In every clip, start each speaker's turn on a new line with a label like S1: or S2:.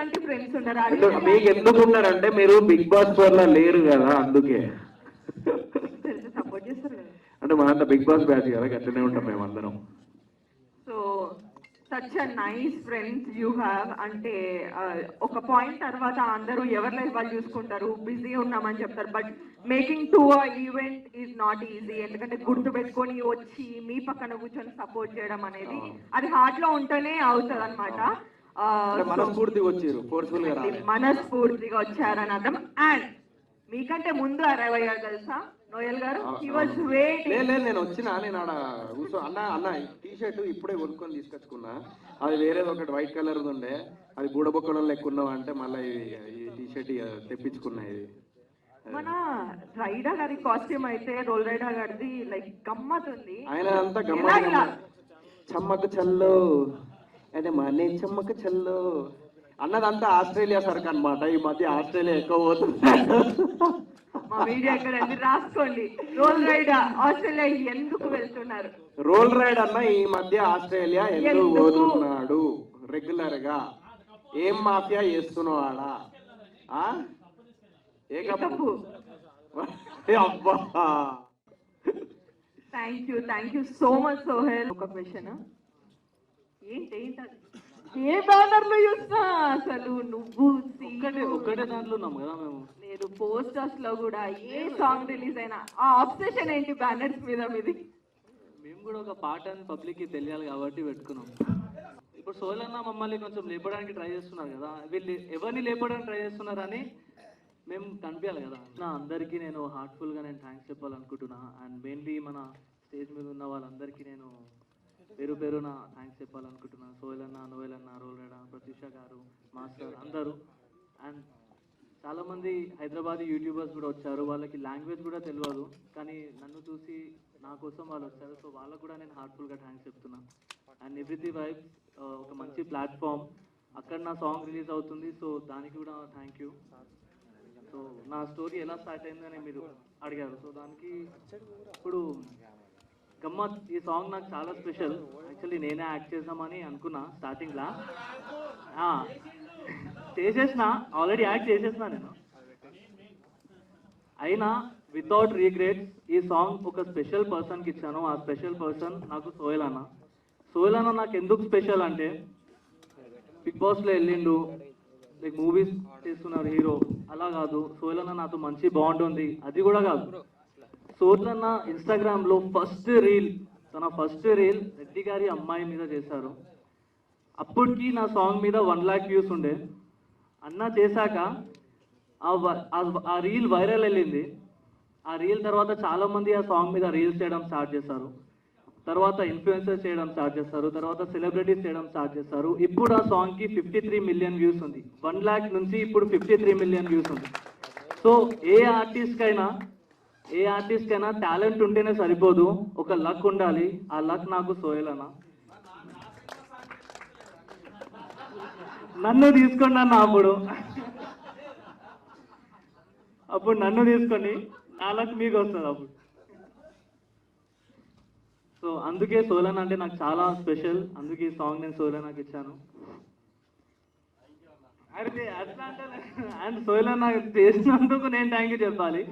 S1: మీలాంటి ఫ్రెండ్స్ ఉన్నారు.
S2: మీకు ఎందుకు ఉన్నారంటే మీరు బిగ్ బాస్ 4 లో లేరు కదా, అందుకే
S1: సపోర్ట్ చేస్తారు కదా.
S2: అంటే మా అంత బిగ్ బాస్ బ్యాచ్ కదా, అట్లనే ఉంటాం మేము అందరం.
S1: So such a nice friends you have. అంటే ఒక పాయింట్ తర్వాత అందరూ ఎవరి లైఫ్ వాళ్ళు చూసుకుంటారు, బిజీ ఉన్నామని చెప్తారు. But making to event is not easy. ఎందుకంటే గుర్తు పెట్టుకొని వచ్చి మీ పక్కన కూర్చొని సపోర్ట్ చేయడం అనేది అది హార్ట్ లో ఉంటేనే అవుతుంది అనమాట.
S2: మనస్ఫూర్తిగా వచ్చారు, ఫోర్స్ఫుల్ గా
S1: మనస్ఫూర్తిగా వచ్చారని అర్థం. అండ్ మీకంటే ముందు అరైవ్ అయ్యారు తెలుసా నోయల్ గారు. He was waiting.
S2: నేను వచ్చిన, నేను ఆడ కూర్చో అన్న టీ షర్ట్ ఇప్పుడే కొనుక్కొని తీసుకొచ్చుకున్నా. అది వేరేది ఒకటి వైట్ కలర్ ఉండే, అది బూడబొక్కడం లెక్క ఉన్నావా అంటే మళ్ళీ ఈ టీ షర్ట్ తెప్పించుకున్నా. ఇది
S1: మన రైడా గారి కాస్ట్యూమ్ అయితే, రోల్ రైడా గారిది లైక్ గమ్మత్ ఉంది.
S2: ఆయన అంతా గమ్మత్. చమ్మకు చల్లో అంటే మనే చమ్మకు చల్లో అన్నదంతా ఆస్ట్రేలియా సరుకు అనమాట. ఈ మధ్య ఆస్ట్రేలియా ఎక్కువ పోతుంది.
S1: మా మీడియా ఇక్కడ రాసుకోండి, రోల్ రైడ్ ఆస్ట్రేలియా ఎందుకు వెళ్తున్నారు.
S2: రోల్ రైడ్ అన్న ఈ మధ్య ఆస్ట్రేలియా ఎందుకు పోతున్నాడు రెగ్యులర్ గా? ఏం మాఫియా చేస్తున్నావాడా? ఏ కప్పు? అబ్బా,
S1: thank you so much Sohel. ఒక క్వశ్చన్, ఏంటి ఏ బ్యానర్ లో చూస్తా అసలు నువ్వు
S3: ఒక్కటే దాంట్లో ఉన్నాం కదా మేము.
S1: లేదు, పోస్టర్స్ లో కూడా ఏ సాంగ్ రిలీజ్ అయినా ఆ ఆబ్సెషన్ ఏంటి బ్యానర్స్ మీద మీది?
S3: మేము కూడా ఒక పాట అని పబ్లిక్ కి తెలియాలి కాబట్టి పెట్టుకున్నాం. ఇప్పుడు సోహెల్ అన్న మమ్మల్ని కొంచెం లేపడానికి ట్రై చేస్తున్నారు కదా, వీళ్ళు ఎవరిని లేపడానికి ట్రై చేస్తున్నారని మేము కనిపించాలి కదా. నా అందరికీ నేను హార్ట్ఫుల్గా నేను థ్యాంక్స్ చెప్పాలనుకుంటున్నా. అండ్ మెయిన్లీ మన స్టేజ్ మీద ఉన్న వాళ్ళందరికీ నేను పేరున థ్యాంక్స్ చెప్పాలనుకుంటున్నాను. సోహెల్ అన్న, నోయల్ అన్న, రోల్ రైడా, ప్రత్యూష గారు, మాస్టర్ అందరూ. అండ్ చాలామంది హైదరాబాదీ యూట్యూబర్స్ కూడా వచ్చారు, వాళ్ళకి లాంగ్వేజ్ కూడా తెలియదు, కానీ నన్ను చూసి నా కోసం వాళ్ళు వచ్చారు. సో వాళ్ళకు కూడా నేను హార్ట్ఫుల్గా థ్యాంక్స్ చెప్తున్నాను. అండ్ ఎవ్రీథీ వైబ్స్ ఒక మంచి ప్లాట్ఫామ్, అక్కడ నా సాంగ్ రిలీజ్ అవుతుంది. సో దానికి కూడా థ్యాంక్ యూ. సో నా స్టోరీ ఎలా స్టార్ట్ అయిందని మీరు అడిగారు. సో దానికి ఇప్పుడు గమ్మత్, ఈ సాంగ్ నాకు చాలా స్పెషల్. యాక్చువల్లీ నేనే యాక్ట్ చేద్దామని అనుకున్నా స్టార్టింగ్లా. ఆల్రెడీ యాక్ట్ చేసేసిన నేను. అయినా వితౌట్ రీగ్రెట్స్ ఈ సాంగ్ ఒక స్పెషల్ పర్సన్కి ఇచ్చాను. ఆ స్పెషల్ పర్సన్ నాకు సోహెల్ అన్న. సోహెల్ అన్న నాకు ఎందుకు స్పెషల్ అంటే, బిగ్ బాస్లో వెళ్ళిండు, లైక్ మూవీస్ చేస్తున్నారు హీరో, అలా కాదు. సోహెల్ అన్న నాతో మంచి బాండ్ ఉంది, అది కూడా కాదు. సోహెల్ అన్న ఇన్స్టాగ్రామ్లో తన ఫస్ట్ రీల్ రెడ్డి గారి అమ్మాయి మీద చేశారు. అప్పటికి నా సాంగ్ మీద 1 lakh వ్యూస్ ఉండే. అన్న చేశాక ఆ రీల్ వైరల్ వెళ్ళింది. ఆ రీల్ తర్వాత చాలామంది ఆ సాంగ్ మీద రీల్స్ చేయడం స్టార్ట్ చేశారు. తర్వాత ఇన్ఫ్లుయెన్సర్స్ చేయడం స్టార్ట్ చేస్తారు, తర్వాత సెలబ్రిటీస్ చేయడం స్టార్ట్ చేస్తారు. ఇప్పుడు ఆ సాంగ్కి 53 million వ్యూస్ ఉంది. 1 lakh నుంచి ఇప్పుడు 53 million వ్యూస్ ఉంది. సో ఏ ఆర్టిస్ట్ కైనా టాలెంట్ ఉంటేనే సరిపోదు, ఒక లక్ ఉండాలి. ఆ లక్ నాకు సోహెల్ అన్న. నన్ను తీసుకోండి అన్న, అప్పుడు నన్ను తీసుకొని నా లక్ మీకు వస్తుంది అప్పుడు. సో అందుకే సోహెల్ అన్న అంటే నాకు చాలా స్పెషల్. అందుకే ఈ సాంగ్ నేను సోహెల్ అన్నకి ఇచ్చాను. అయితే అట్లా అంటే అండ్ సోహెల్ అన్న చేసినందుకు నేను థ్యాంక్ యూ చెప్పాలి.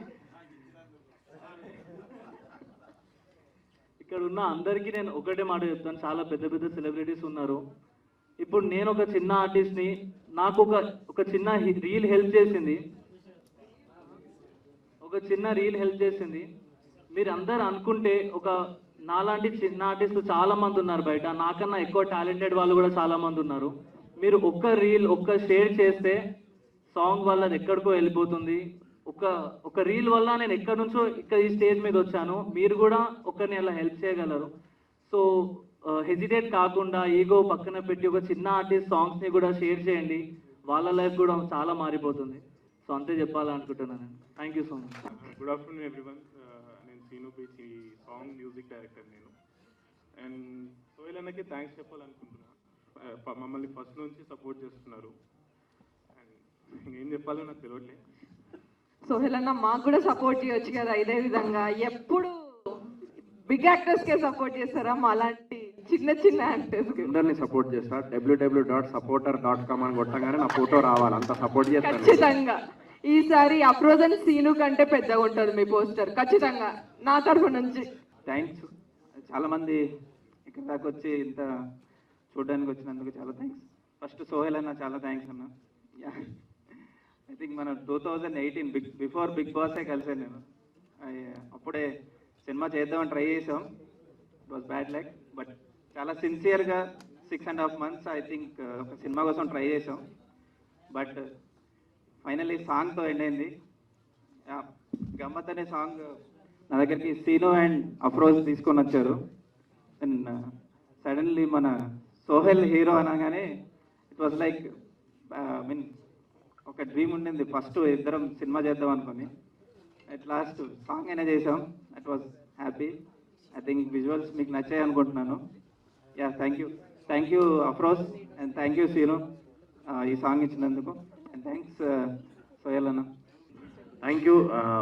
S3: ఇక్కడ ఉన్న అందరికీ నేను ఒకటే మాట చెప్తాను, చాలా పెద్ద పెద్ద సెలబ్రిటీస్ ఉన్నారు. ఇప్పుడు నేను ఒక చిన్న ఆర్టిస్ట్ని, నాకు ఒక చిన్న రీల్ హెల్ప్ చేసింది. మీరు అందరు అనుకుంటే నాలాంటి చిన్న ఆర్టిస్టులు చాలా మంది ఉన్నారు బయట, నాకన్నా ఎక్కువ టాలెంటెడ్ వాళ్ళు కూడా చాలా మంది ఉన్నారు. మీరు ఒక్క షేర్ చేస్తే సాంగ్ వల్ల అది ఎక్కడికో వెళ్ళిపోతుంది. ఒక రీల్ వల్ల నేను ఎక్కడి నుంచో ఈ స్టేజ్ మీద వచ్చాను. మీరు కూడా ఒకరిని అలా హెల్ప్ చేయగలరు. సో హెజిటేట్ కాకుండా ఈగో పక్కన పెట్టి ఒక చిన్న ఆర్టిస్ట్ సాంగ్స్ని కూడా షేర్ చేయండి, వాళ్ళ లైఫ్ కూడా చాలా మారిపోతుంది. సో అంతే చెప్పాలనుకుంటున్నాను. Thank you so much.
S4: Good afternoon everyone. నేను సీను బీచ్, ఈ సాంగ్ మ్యూజిక్ డైరెక్టర్ నేను. అండ్ సోహెల్ అన్నకి థ్యాంక్స్ చెప్పాలనుకుంటున్నాను. మమ్మల్ని ఫస్ట్ నుంచి సపోర్ట్ చేస్తున్నారు. అండ్ ఏం చెప్పాలో నాకు తెలియట్లేదు.
S1: సోహెల్ అన్న మాకు కూడా సపోర్ట్ చేయొచ్చు కదా ఇదే విధంగా. ఎప్పుడు బిగ్ యాక్టర్స్ కే సపోర్ట్ చేస్తారా? అలాంటి చిన్న చిన్న యాక్టర్స్
S2: అందరినీ సపోర్ట్ చేస్తా. www.supporter.com అని కొట్టగానే నా ఫోటో రావాలి, అంత సపోర్ట్ చేస్తాను.
S1: ఖచ్చితంగా ఈసారి అప్రోజన్ సీను కంటే పెద్దగా ఉంటుంది మీ పోస్టర్, ఖచ్చితంగా నా తరఫు నుంచి.
S5: థ్యాంక్స్. చాలామంది ఇక్కడ దాకా వచ్చి ఇంత చూడడానికి వచ్చినందుకు చాలా థ్యాంక్స్. ఫస్ట్ సోహెల్ అన్న చాలా థ్యాంక్స్ అన్న. ఐ థింక్ మనం 2018 బిఫోర్ బిగ్ బాసే కలిసాను నేను. అప్పుడే సినిమా చేద్దామని ట్రై చేసాం. It was bad luck, but చాలా సిన్సియర్గా 6.5 months ఐ థింక్ ఒక సినిమా కోసం ట్రై చేసాం. బట్ ఫైనల్లీ సాంగ్తో ఎండ్ అయింది. గమ్మత్ అనే సాంగ్ నా దగ్గరికి సీను అండ్ అఫ్రోజ్ తీసుకొని వచ్చారు. అండ్ సడన్లీ మన సోహెల్ హీరో అనగానే ఇట్ వాజ్ లైక్ మీన్ ఒక డ్రీమ్ ఉండింది. ఫస్ట్ ఇద్దరం సినిమా చేద్దాం అనుకుని అట్ లాస్ట్ సాంగ్ అయినా చేసాం. It was happy. I think visuals మీకు నచ్చాయి అనుకుంటున్నాను. Yeah, thank you Afroz and thank you Seenu ఈ సాంగ్ ఇచ్చినందుకు. అండ్ థ్యాంక్స్ సోహెల్ అన్న.
S2: థ్యాంక్ యూ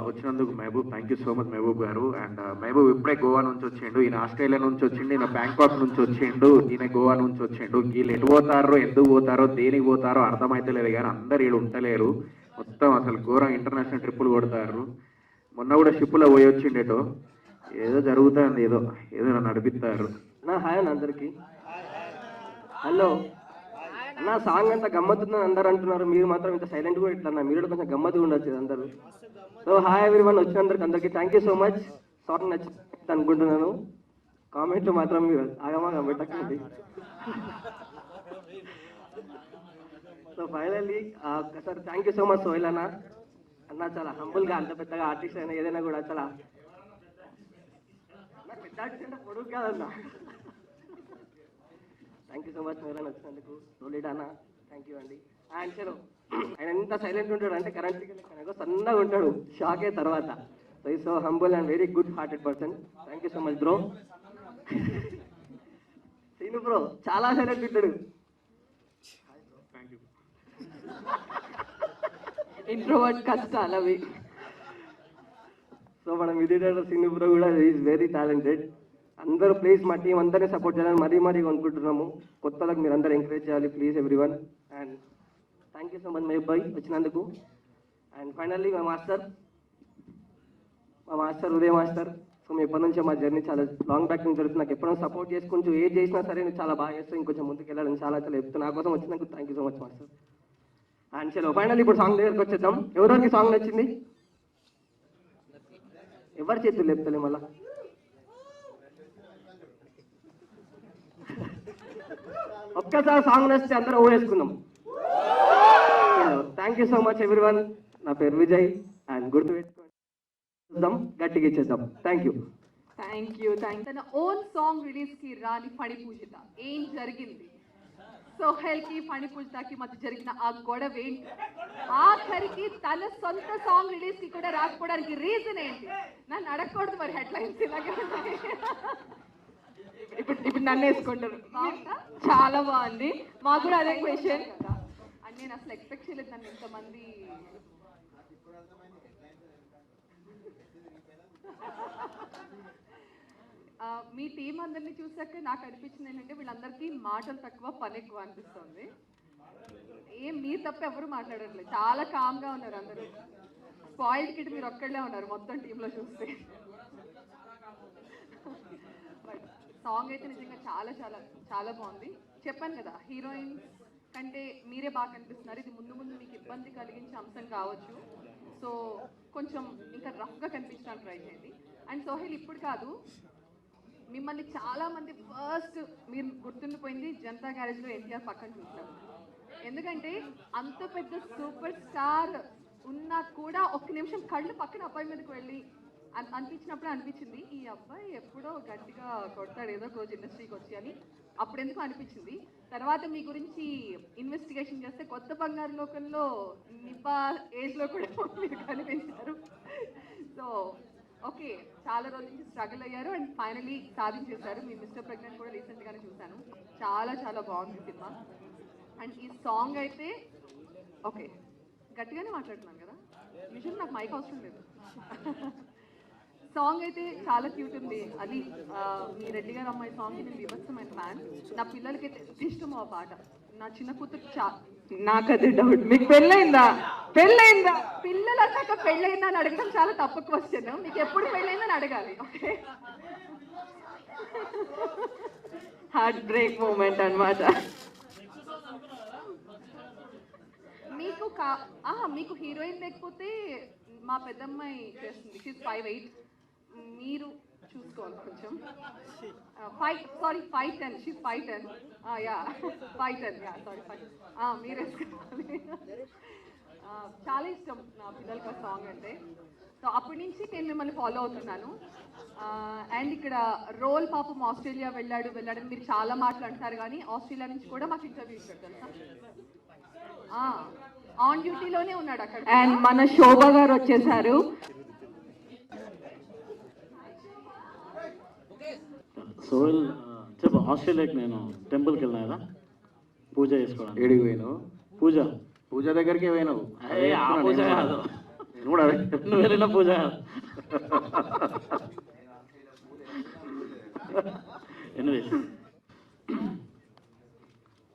S2: వచ్చినందుకు Mehaboob. Thank you so much Mehaboob garu. And Mahabub ఇప్పుడే గోవా నుంచి వచ్చిండు, ఈయన ఆస్ట్రేలియా నుంచి వచ్చిండు, ఈయన బ్యాంకాక్ నుంచి వచ్చిండు, ఈయన గోవా నుంచి వచ్చిండు. వీళ్ళు ఎటు పోతారో, ఎందుకు పోతారో, దేనికి పోతారో అర్థమైతే లేదు, కానీ అందరు వీళ్ళు ఉండలేరు. మొత్తం అసలు ఘోరం ఇంటర్నేషనల్ ట్రిప్పులు కొడతారు. మొన్న కూడా షిప్పులో పోయి వచ్చిండేటో, ఏదో జరుగుతుంది, ఏదో నడిపిస్తారు.
S6: నా హాయ్ అన్న అందరికి. హలో అన్న, సాంగ్ అంతా గమ్మత్తుందని అందరు అంటున్నారు, మీరు మాత్రం ఇంత సైలెంట్ కూడా ఇట్లా అన్న, మీరు కూడా కొంచెం గమ్మత్తుగా ఉండొచ్చు అందరూ. సో హాయ్ ఎవ్రీవన్, వచ్చినందరికి అందరికీ thank you so much. Song నచ్చింది అనుకుంటున్నాను. కామెంట్లు మాత్రం మీరు ఆగమాగా పెట్టకండి. సో ఫైనల్లీ ఒకసారి thank you so much Sohel అన్న. అన్న చాలా హంబుల్గా, అంత పెద్దగా ఆర్టిస్ట్ అయినా ఏదైనా కూడా చాలా నాకు పెద్ద ఆర్టిస్ట్ అంటే పొడుగు కాదన్నా. థ్యాంక్ యూ సో మచ్ మీరు వచ్చినందుకు. రోలిడానా థ్యాంక్ యూ అండి. అండ్ చలో, ఆయన ఎంత సైలెంట్ ఉంటాడు అంటే కరెంట్ కనుక సన్నగా ఉంటాడు, షాక్ అయిన తర్వాత. సో ఈ so humble and very good hearted person. Thank you so much bro. Seenu bro చాలా సైలెంట్ ఉంటాడు.
S4: Thank you.
S1: ఇంట్రోవర్ట్ కష్టాలు అవి.
S6: సో మనం విదిటర్ సీను బ్రో కూడా ఈజ్ వెరీ టాలెంటెడ్. అందరూ ప్లీజ్ మా టీం అందరినీ సపోర్ట్ చేయాలని మరీ అనుకుంటున్నాము. కొత్తలకు మీరు అందరూ ఎంకరేజ్ చేయాలి please everyone. And thank you so much my boy వచ్చినందుకు. అండ్ ఫైనల్లీ మా మాస్టర్ ఉదయ్ మాస్టర్. సో మీ ఎప్పటి నుంచో మా జర్నీ చాలా లాంగ్ బ్యాక్ నుంచి జరుగుతుంది. నాకు ఎప్పుడైనా సపోర్ట్ చేసుకుంటూ ఏది చేసినా సరే నువ్వు చాలా బాగా చేస్తావు, ఇంకొంచెం ముందుకు వెళ్ళాలని చాలా చెప్తాను. నా కోసం వచ్చినందుకు thank you so much master. And చలో ఫైనల్లీ ఇప్పుడు సాంగ్ దగ్గరకు వచ్చేద్దాం. ఎవరికి సాంగ్ నచ్చింది? ఎవరి చేతులు లేపుతలే మళ్ళా. ఒక్కసారి సాంగ్ నచ్చితే అందరూ ఊరేసుకుందాం. Thank you so much everyone. నా పేరు విజయ్ అండ్ గుర్తు పెట్టుకుందాం, గట్టిగా ఇచ్చేద్దాం. Thank you.
S1: తన ఓన్ సాంగ్ రిలీజ్ కి రాని ఫణి పూజిత ఏం జరిగింది? సోహెల్ కి ఫణి పూజితకి మధ్య జరిగిన ఆ గొడవ ఏంటి? ఆఖరికి తన సొంత సాంగ్ రిలీజ్ కి కూడా రాకపోవడానికి రీజన్ ఏంటి? నన్ను అడగకూడదు మరి, హెడ్లైన్స్ ఇలాగే ఉంటాయి. ఇప్పుడు నన్ను వేసుకుంటారు. చాలా బాగుంది. మాకు కూడా అదే క్వశ్చన్. అండ్ నేను అసలు ఎక్స్పెక్ట్ చేయలేదు నన్ను ఇంతమంది. మీ టీం అందరినీ చూసాక నాకు అనిపించింది ఏంటంటే వీళ్ళందరికీ మాటలు తక్కువ పని ఎక్కువ అనిపిస్తుంది. మీరు తప్ప ఎవరు మాట్లాడట్లేదు, చాలా కామ్గా ఉన్నారు అందరూ. స్పాయిల్డ్ కిట్ మీరు ఒక్కళ్ళే ఉన్నారు మొత్తం టీంలో చూస్తే. బట్ సాంగ్ అయితే నిజంగా చాలా చాలా చాలా బాగుంది. చెప్పాను కదా, హీరోయిన్స్ కంటే మీరే బాగా కనిపిస్తున్నారు. ఇది ముందు మీకు ఇబ్బంది కలిగించే అంశం కావచ్చు. సో కొంచెం ఇంకా రఫ్గా కనిపించడానికి ట్రై చేయండి. అండ్ సోహెల్ ఇప్పుడు కాదు, మిమ్మల్ని చాలామంది ఫస్ట్ మీరు గుర్తుండిపోయింది జనతా గ్యారేజ్లో ఎన్టీఆర్ పక్కన చూస్తారు. ఎందుకంటే అంత పెద్ద సూపర్ స్టార్ ఉన్నా కూడా ఒక్క నిమిషం కళ్ళు పక్కన అబ్బాయి మీదకి వెళ్ళి అనిపించినప్పుడు అనిపించింది ఈ అబ్బాయి ఎప్పుడో గట్టిగా కొడతాడు ఏదో రోజు ఇండస్ట్రీకి వచ్చి అని. అప్పుడు ఎందుకు అనిపించింది. తర్వాత మీ గురించి ఇన్వెస్టిగేషన్ చేస్తే కొత్త బంగారు లోకంలో నిపా ఏజ్లో కూడా మీరు కనిపించారు. సో ఓకే, చాలా రోజుల నుంచి స్ట్రగుల్ అయ్యారు అండ్ ఫైనలీ సాధించేశారు. మీ మిస్టర్ ప్రెగ్నెంట్ కూడా రీసెంట్గానే చూశాను, చాలా చాలా బాగుంది సినిమా. అండ్ ఈ సాంగ్ అయితే ఓకే, గట్టిగానే మాట్లాడుతున్నాను కదా, నిజం నాకు మైక్ అవసరం లేదు. సాంగ్ అయితే చాలా క్యూట్ ఉంది. అది మీ రెడ్డి గారు అమ్మాయి సాంగ్ నేను విభత్సమైన ఫ్యాన్. నా పిల్లలకి అయితే ఇష్టం ఆ పాట. నా చిన్న కూతురు నాకు అది డౌట్. మీకు పెళ్ళైందా? పిల్లలు అన్నాక పెళ్ళైందా అని అడగడం చాలా తప్పు క్వశ్చన్. మీకు ఎప్పుడు పెళ్ళైందని అడగాలి. ఓకే, హార్ట్ బ్రేక్ మూమెంట్ అన్నమాట. మీకు హీరోయిన్ లేకపోతే మా పెద్దమ్మాయి చేస్తుంది. షీస్ 5'8". మీరు చూసుకోవాలి కొంచెం. 5'10". షీస్ 5'10". యా 5'10". Yeah sorry 5. మీరు వేసుకోవాలి. చాలా ఇష్టం నా పిల్లలకి ఆ సాంగ్ అంటే. సో అప్పటి నుంచి నేను మిమ్మల్ని ఫాలో అవుతున్నాను. అండ్ ఇక్కడ రోల్ పాపం ఆస్ట్రేలియా వెళ్ళాడని మీరు చాలా మాట్లాడతారు, కానీ ఆస్ట్రేలియా నుంచి కూడా మాకు ఇంటర్వ్యూ ఇచ్చాడు తెలుసా. ఆన్ డ్యూటీలోనే ఉన్నాడు అక్కడ. అండ్ మన శోభ గారు వచ్చేసారు.
S7: సోహెల్ చెప్పు, ఆస్ట్రేలియాకి నేను టెంపుల్కి వెళ్ళినా కదా పూజ చేసుకోవడానికి.
S2: ఏడికి పోయినావు? పూజ దగ్గరికి పోయినావు?
S7: ఆ పూజ కాదు,
S2: నేను కూడా అదే.
S7: నువ్వు వెళ్ళిన పూజ కాదు. ఎనీవేస్,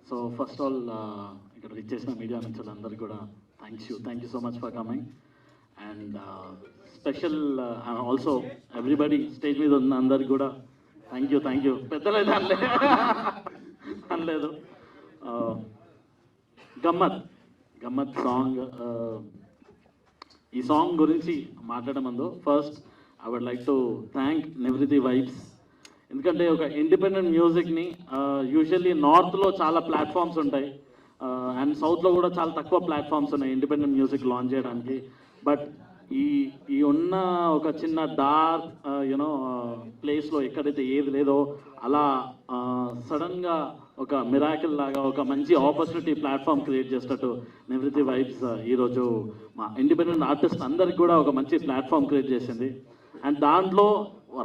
S7: సో ఫస్ట్ ఆల్ ఇక్కడ ఇచ్చేసిన మీడియా నుంచి అందరికీ కూడా thank you so much for coming. And special also everybody stage మీద ఉన్న అందరికి కూడా థ్యాంక్ యూ. పెద్దలైతే అనలేదు. గమ్మత్ సాంగ్. ఈ సాంగ్ గురించి మాట్లాడే ముందు first I would like to thank Nivriti vibes. ఎందుకంటే ఒక ఇండిపెండెంట్ మ్యూజిక్ని యూజువల్లీ నార్త్లో చాలా ప్లాట్ఫామ్స్ ఉంటాయి అండ్ సౌత్లో కూడా చాలా తక్కువ ప్లాట్ఫామ్స్ ఉన్నాయి ఇండిపెండెంట్ మ్యూజిక్ లాంచ్ చేయడానికి. బట్ ఈ ఉన్న ఒక చిన్న డార్క్ యూనో ప్లేస్లో ఎక్కడైతే ఏది లేదో అలా సడన్గా ఒక మిరాకిల్ లాగా ఒక మంచి ఆపర్చునిటీ ప్లాట్ఫామ్ క్రియేట్ చేసేటట్టు నివృత్తి వైబ్స్ ఈరోజు మా ఇండిపెండెంట్ ఆర్టిస్ట్ అందరికి కూడా ఒక మంచి ప్లాట్ఫామ్ క్రియేట్ చేసింది. అండ్ దాంట్లో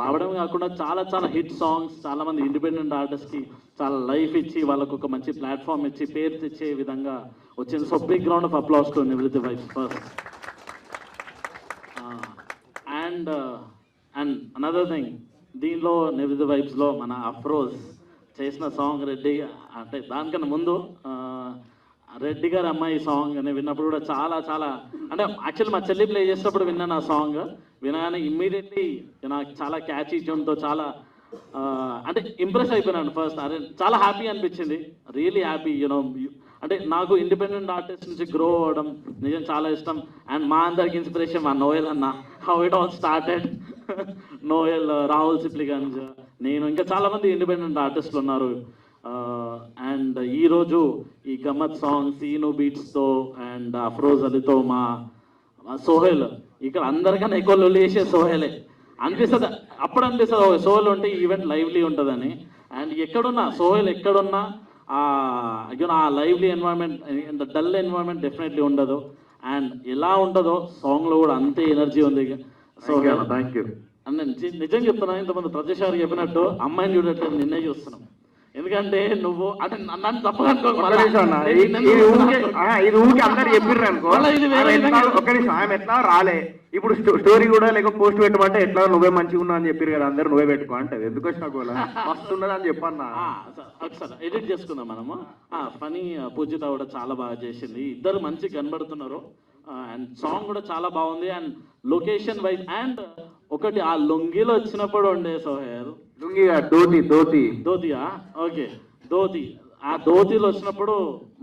S7: రావడమే కాకుండా చాలా హిట్ సాంగ్స్, చాలామంది ఇండిపెండెంట్ ఆర్టిస్ట్కి చాలా లైఫ్ ఇచ్చి వాళ్ళకు ఒక మంచి ప్లాట్ఫామ్ ఇచ్చి పేరు తెచ్చే విధంగా వచ్చింది. So big round of applause to Nivritti vibes first. And another thing, దీనిలో నివృత్తి వైబ్స్లో మన అఫ్రోజ్ చేసిన సాంగ్ రెడ్డి, అంటే దానికన్నా ముందు రెడ్డి గారి అమ్మాయి సాంగ్ అని విన్నప్పుడు కూడా చాలా అంటే యాక్చువల్లీ మా చెల్లి ప్లే చేసినప్పుడు విన్నాను ఆ సాంగ్. వినగానే ఇమ్మీడియట్లీ నాకు చాలా క్యాచీ ట్యూన్తో చాలా అంటే ఇంప్రెస్ అయిపోయినాను. ఫస్ట్ అరే చాలా హ్యాపీ అనిపించింది, రియలీ హ్యాపీ. యూనో అంటే నాకు ఇండిపెండెంట్ ఆర్టిస్ట్ నుంచి గ్రో అవ్వడం నిజం చాలా ఇష్టం. అండ్ మా అందరికి ఇన్స్పిరేషన్ మా నోయల్ అన్న. How it all started. Noel, Rahul Sipligunj, నేను, ఇంకా చాలామంది ఇండిపెండెంట్ ఆర్టిస్టులు ఉన్నారు. అండ్ ఈరోజు ఈ గమ్మత్ సాంగ్ సీను బీట్స్తో అండ్ అఫ్రోజ్ అలీతో మా సోహెల్ ఇక్కడ అందరికన్నా ఎక్కువ లొల్లి చేసే సోహెలే అనిపిస్తుంది. అప్పుడు అనిపిస్తుంది సోహెల్ ఉంటే ఈవెంట్ లైవ్లీ ఉంటుందని. అండ్ ఎక్కడున్నా సోహెల్ ఎక్కడున్నా ఆ lively environment, dull environment definitely ఉండదు. అండ్ ఎలా ఉంటుందో సాంగ్లో కూడా అంతే ఎనర్జీ ఉంది. Sohel
S2: thank you.
S7: నిజం చెప్తున్నా, ఇంతమంది ప్రతిసారి చెప్పినట్టు అమ్మాయిని చూడట్లేదు, నిన్నే చూస్తున్నాం. ఎందుకంటే నువ్వు అంటే నన్ను తప్పగా
S2: ఇది ఊరికి అందరు చెప్పిర్రు అనుకో, ఒక్క నిమిషం, ఆమె ఎట్లా రాలే, ఇప్పుడు స్టోరీ కూడా లేక పోస్ట్ పెట్టమంటే ఎట్లా నువ్వే మంచిగా ఉన్నావు అని చెప్పారు కదా, అందరు నువ్వే పెట్టుకో అంటే ఎందుకు వచ్చినా కూడా మస్తు ఉన్నది అని చెప్పన్నా.
S7: ఒకసారి ఎడిట్ చేసుకుందాం మనము. ఫనీ పూజిత కూడా చాలా బాగా చేసింది, ఇద్దరు మంచిగా కనబడుతున్నారు. అండ్ సాంగ్ కూడా చాలా బాగుంది. అండ్ లొకేషన్ వైజ్ అండ్ ఒకటి ఆ లొంగిలో వచ్చినప్పుడు ఉండే సోహెల్
S2: లుంగిగా
S7: ధోతియా ఓకే ధోతి, ఆ ధోతిలో వచ్చినప్పుడు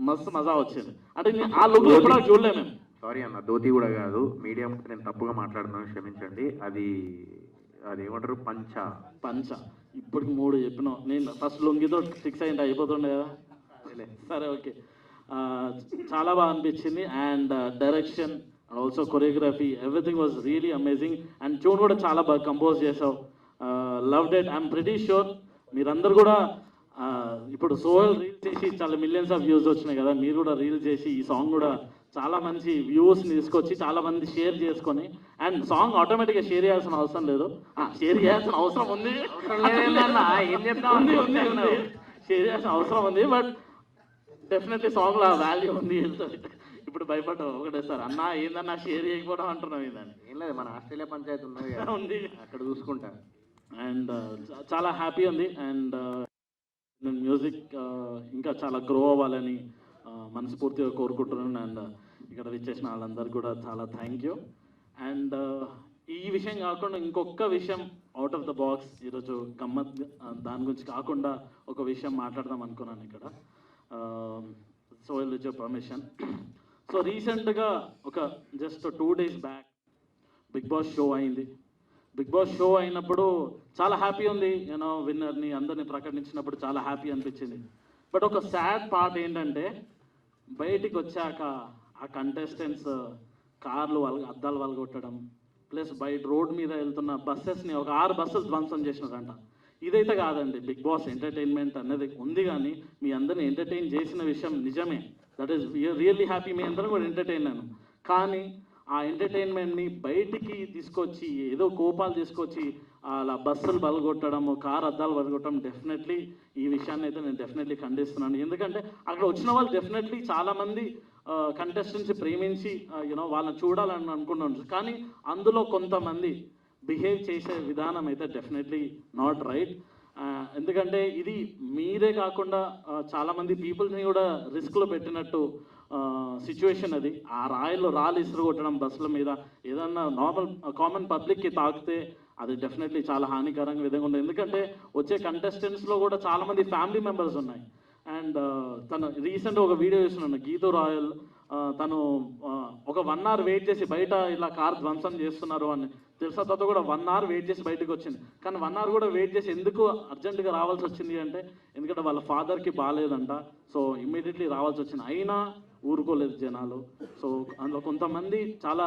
S7: మస్తు మజా వచ్చింది. అంటే ఆ లుక్ ఎప్పుడో చూడలే మేము.
S2: సారీ అన్న, ధోతి కూడా కాదు, మీడియం నేను తప్పుగా మాట్లాడుతున్నాను, క్షమించండి. అది ఏమంటారు, పంచ. ఇప్పటికి 3 చెప్పినావు, నేను ఫస్ట్ లొంగితో 6 అయింది అయిపోతుండే కదా. సరే ఓకే, చాలా బాగా అనిపించింది. And direction and also choreography everything was really amazing. And tune కూడా చాలా బాగా కంపోజ్ చేసావు. Loved it. I'm pretty sure మీరందరూ కూడా ఇప్పుడు సోహెల్ రీల్ చేసి చాలా మిలియన్స్ ఆఫ్ వ్యూస్ వచ్చినాయి కదా, మీరు కూడా రీల్ చేసి ఈ సాంగ్ కూడా చాలా మంచి వ్యూస్ని తీసుకొచ్చి చాలా మంది షేర్ చేసుకొని, అండ్ సాంగ్ ఆటోమేటిక్గా షేర్ చేయాల్సిన అవసరం లేదు, షేర్ చేయాల్సిన అవసరం ఉంది, ఏం చెప్తా
S7: షేర్ చేయాల్సిన అవసరం ఉంది. బట్ డెఫినెట్లీ సాంగ్లో వాల్యూ ఉంది. ఇప్పుడు ఇప్పుడు భయపడ్డావు ఒకటేసారి అన్న ఏందన్నా షేర్ చేయకపోవడం అంటున్నావు ఏందని.
S2: ఏం లేదు, మన ఆస్ట్రేలియా పంచాయతీ ఉన్నది కదా,
S7: ఉంది.
S2: అక్కడ చూసుకుంటా.
S7: అండ్ చాలా హ్యాపీ ఉంది. అండ్ నేను మ్యూజిక్ ఇంకా చాలా గ్రో అవ్వాలని మనస్ఫూర్తిగా కోరుకుంటున్నాను. అండ్ ఇక్కడ విచ్చేసిన వాళ్ళందరికీ కూడా చాలా థ్యాంక్ యూ. అండ్ ఈ విషయం కాకుండా ఇంకొక విషయం అవుట్ ఆఫ్ ద బాక్స్ ఈరోజు గమ్మత్, దాని గురించి కాకుండా ఒక విషయం మాట్లాడదాం అనుకున్నాను ఇక్కడ. So with your permission. So రీసెంట్గా ఒక just 2 days back Bigg Boss show అయింది. బిగ్ బాస్ షో అయినప్పుడు చాలా హ్యాపీ ఉంది, యూనో విన్నర్ని అందరిని ప్రకటించినప్పుడు చాలా హ్యాపీ అనిపించింది. బట్ ఒక సాడ్ పార్ట్ ఏంటంటే బయటికి వచ్చాక ఆ కంటెస్టెంట్స్ కార్లు అద్దాలు వలగొట్టడం, ప్లస్ బయట రోడ్ మీద వెళ్తున్న బస్సెస్ని ఒక 6 buses ధ్వంసం చేసినారంట. ఇదైతే కాదండి, బిగ్ బాస్ ఎంటర్టైన్మెంట్ అనేది ఉంది, కానీ మీ అందరిని ఎంటర్టైన్ చేసిన విషయం నిజమే. దట్ ఈస్ రియల్లీ హ్యాపీ, మీ అందరం కూడా ఎంటర్టైన్ అయ్యాను. కానీ ఆ ఎంటర్టైన్మెంట్ని బయటికి తీసుకొచ్చి ఏదో కోపాలు తీసుకొచ్చి అలా బస్సులు బలగొట్టడం, కార్ అద్దాలు బలగొట్టడం, డెఫినెట్లీ ఈ విషయాన్ని అయితే నేను డెఫినెట్లీ ఖండిస్తున్నాను. ఎందుకంటే అక్కడ వచ్చిన వాళ్ళు డెఫినెట్లీ చాలామంది కంటెస్టెంట్స్ ప్రేమించి యూనో వాళ్ళని చూడాలని అనుకుంటున్నాను. కానీ అందులో కొంతమంది బిహేవ్ చేసే విధానం అయితే డెఫినెట్లీ నాట్ రైట్. ఎందుకంటే ఇది మీరే కాకుండా చాలామంది పీపుల్స్ని కూడా రిస్క్లో పెట్టినట్టు సిచ్యువేషన్ అది. ఆ రాళ్ళు ఇసురు కొట్టడం బస్సుల మీద, ఏదన్నా నార్మల్ కామన్ పబ్లిక్కి తాకితే అది డెఫినెట్లీ చాలా హానికరంగా విధంగా ఉంది. ఎందుకంటే వచ్చే కంటెస్టెంట్స్లో కూడా చాలామంది ఫ్యామిలీ మెంబర్స్ ఉన్నాయి. అండ్ తను రీసెంట్గా ఒక వీడియో చూస్తున్నాను, గీతూ రాయల్, తను ఒక 1 hour వెయిట్ చేసి బయట ఇలా కార్ ధ్వంసం చేస్తున్నారు అని తెలుసా. తర్వాత కూడా 1 hour వెయిట్ చేసి బయటకు వచ్చింది. కానీ 1 hour కూడా వెయిట్ చేసి ఎందుకు అర్జెంటుగా రావాల్సి వచ్చింది అంటే ఎందుకంటే వాళ్ళ ఫాదర్కి బాగాలేదంట, సో ఇమ్మీడియట్లీ రావాల్సి వచ్చింది. అయినా ఊరుకోలేదు జనాలు. సో అందులో కొంతమంది చాలా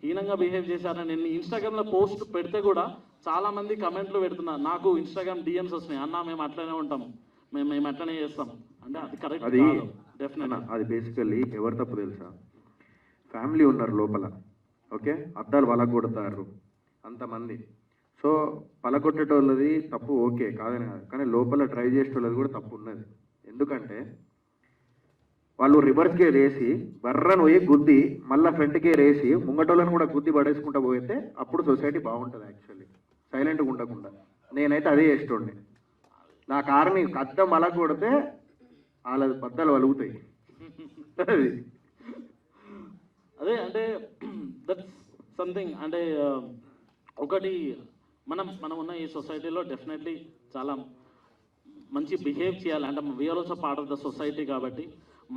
S7: హీనంగా బిహేవ్ చేశారని నేను ఇన్స్టాగ్రామ్లో పోస్ట్ పెడితే కూడా చాలామంది కమెంట్లు పెడుతున్నారు. నాకు ఇన్స్టాగ్రామ్ డిఎమ్స్ వస్తున్నాయి, అన్న మేము అట్లనే ఉంటాం, మేము అట్లనే చేస్తాం అంటే అది కరెక్ట్
S2: అది
S7: కాదు. డెఫినెట్గా
S2: అది బేసికల్లీ ఎవరు తప్పు తెలుసా, ఫ్యామిలీ ఉన్నారు లోపల, ఓకే, అద్దాలు వలగొడతారు అంతమంది. సో పలగొట్టేటోళ్ళది తప్పు ఓకే కాదని కాదు, కానీ లోపల ట్రై చేసేటోళ్ళది కూడా తప్పు ఉన్నది. ఎందుకంటే వాళ్ళు రివర్స్ గేర్ వేసి బర్రను పోయి గుద్ది మళ్ళీ ఫ్రంట్ గేర్ వేసి ముంగటోళ్ళని కూడా గుద్ది పడేసుకుంటా పోతే అప్పుడు సొసైటీ బాగుంటుంది. యాక్చువల్లీ సైలెంట్గా ఉండకుండా నేనైతే అదే చేస్తుండే. నా కారుని అద్దం వలగొడితే వాళ్ళ బద్దలు వలుగుతాయి. అది
S7: అదే అంటే దట్స్ సంథింగ్. అంటే ఒకటి మనం ఉన్న ఈ సొసైటీలో డెఫినెట్లీ చాలా మంచి బిహేవ్ చేయాలి. అంటే we are also part of the society కాబట్టి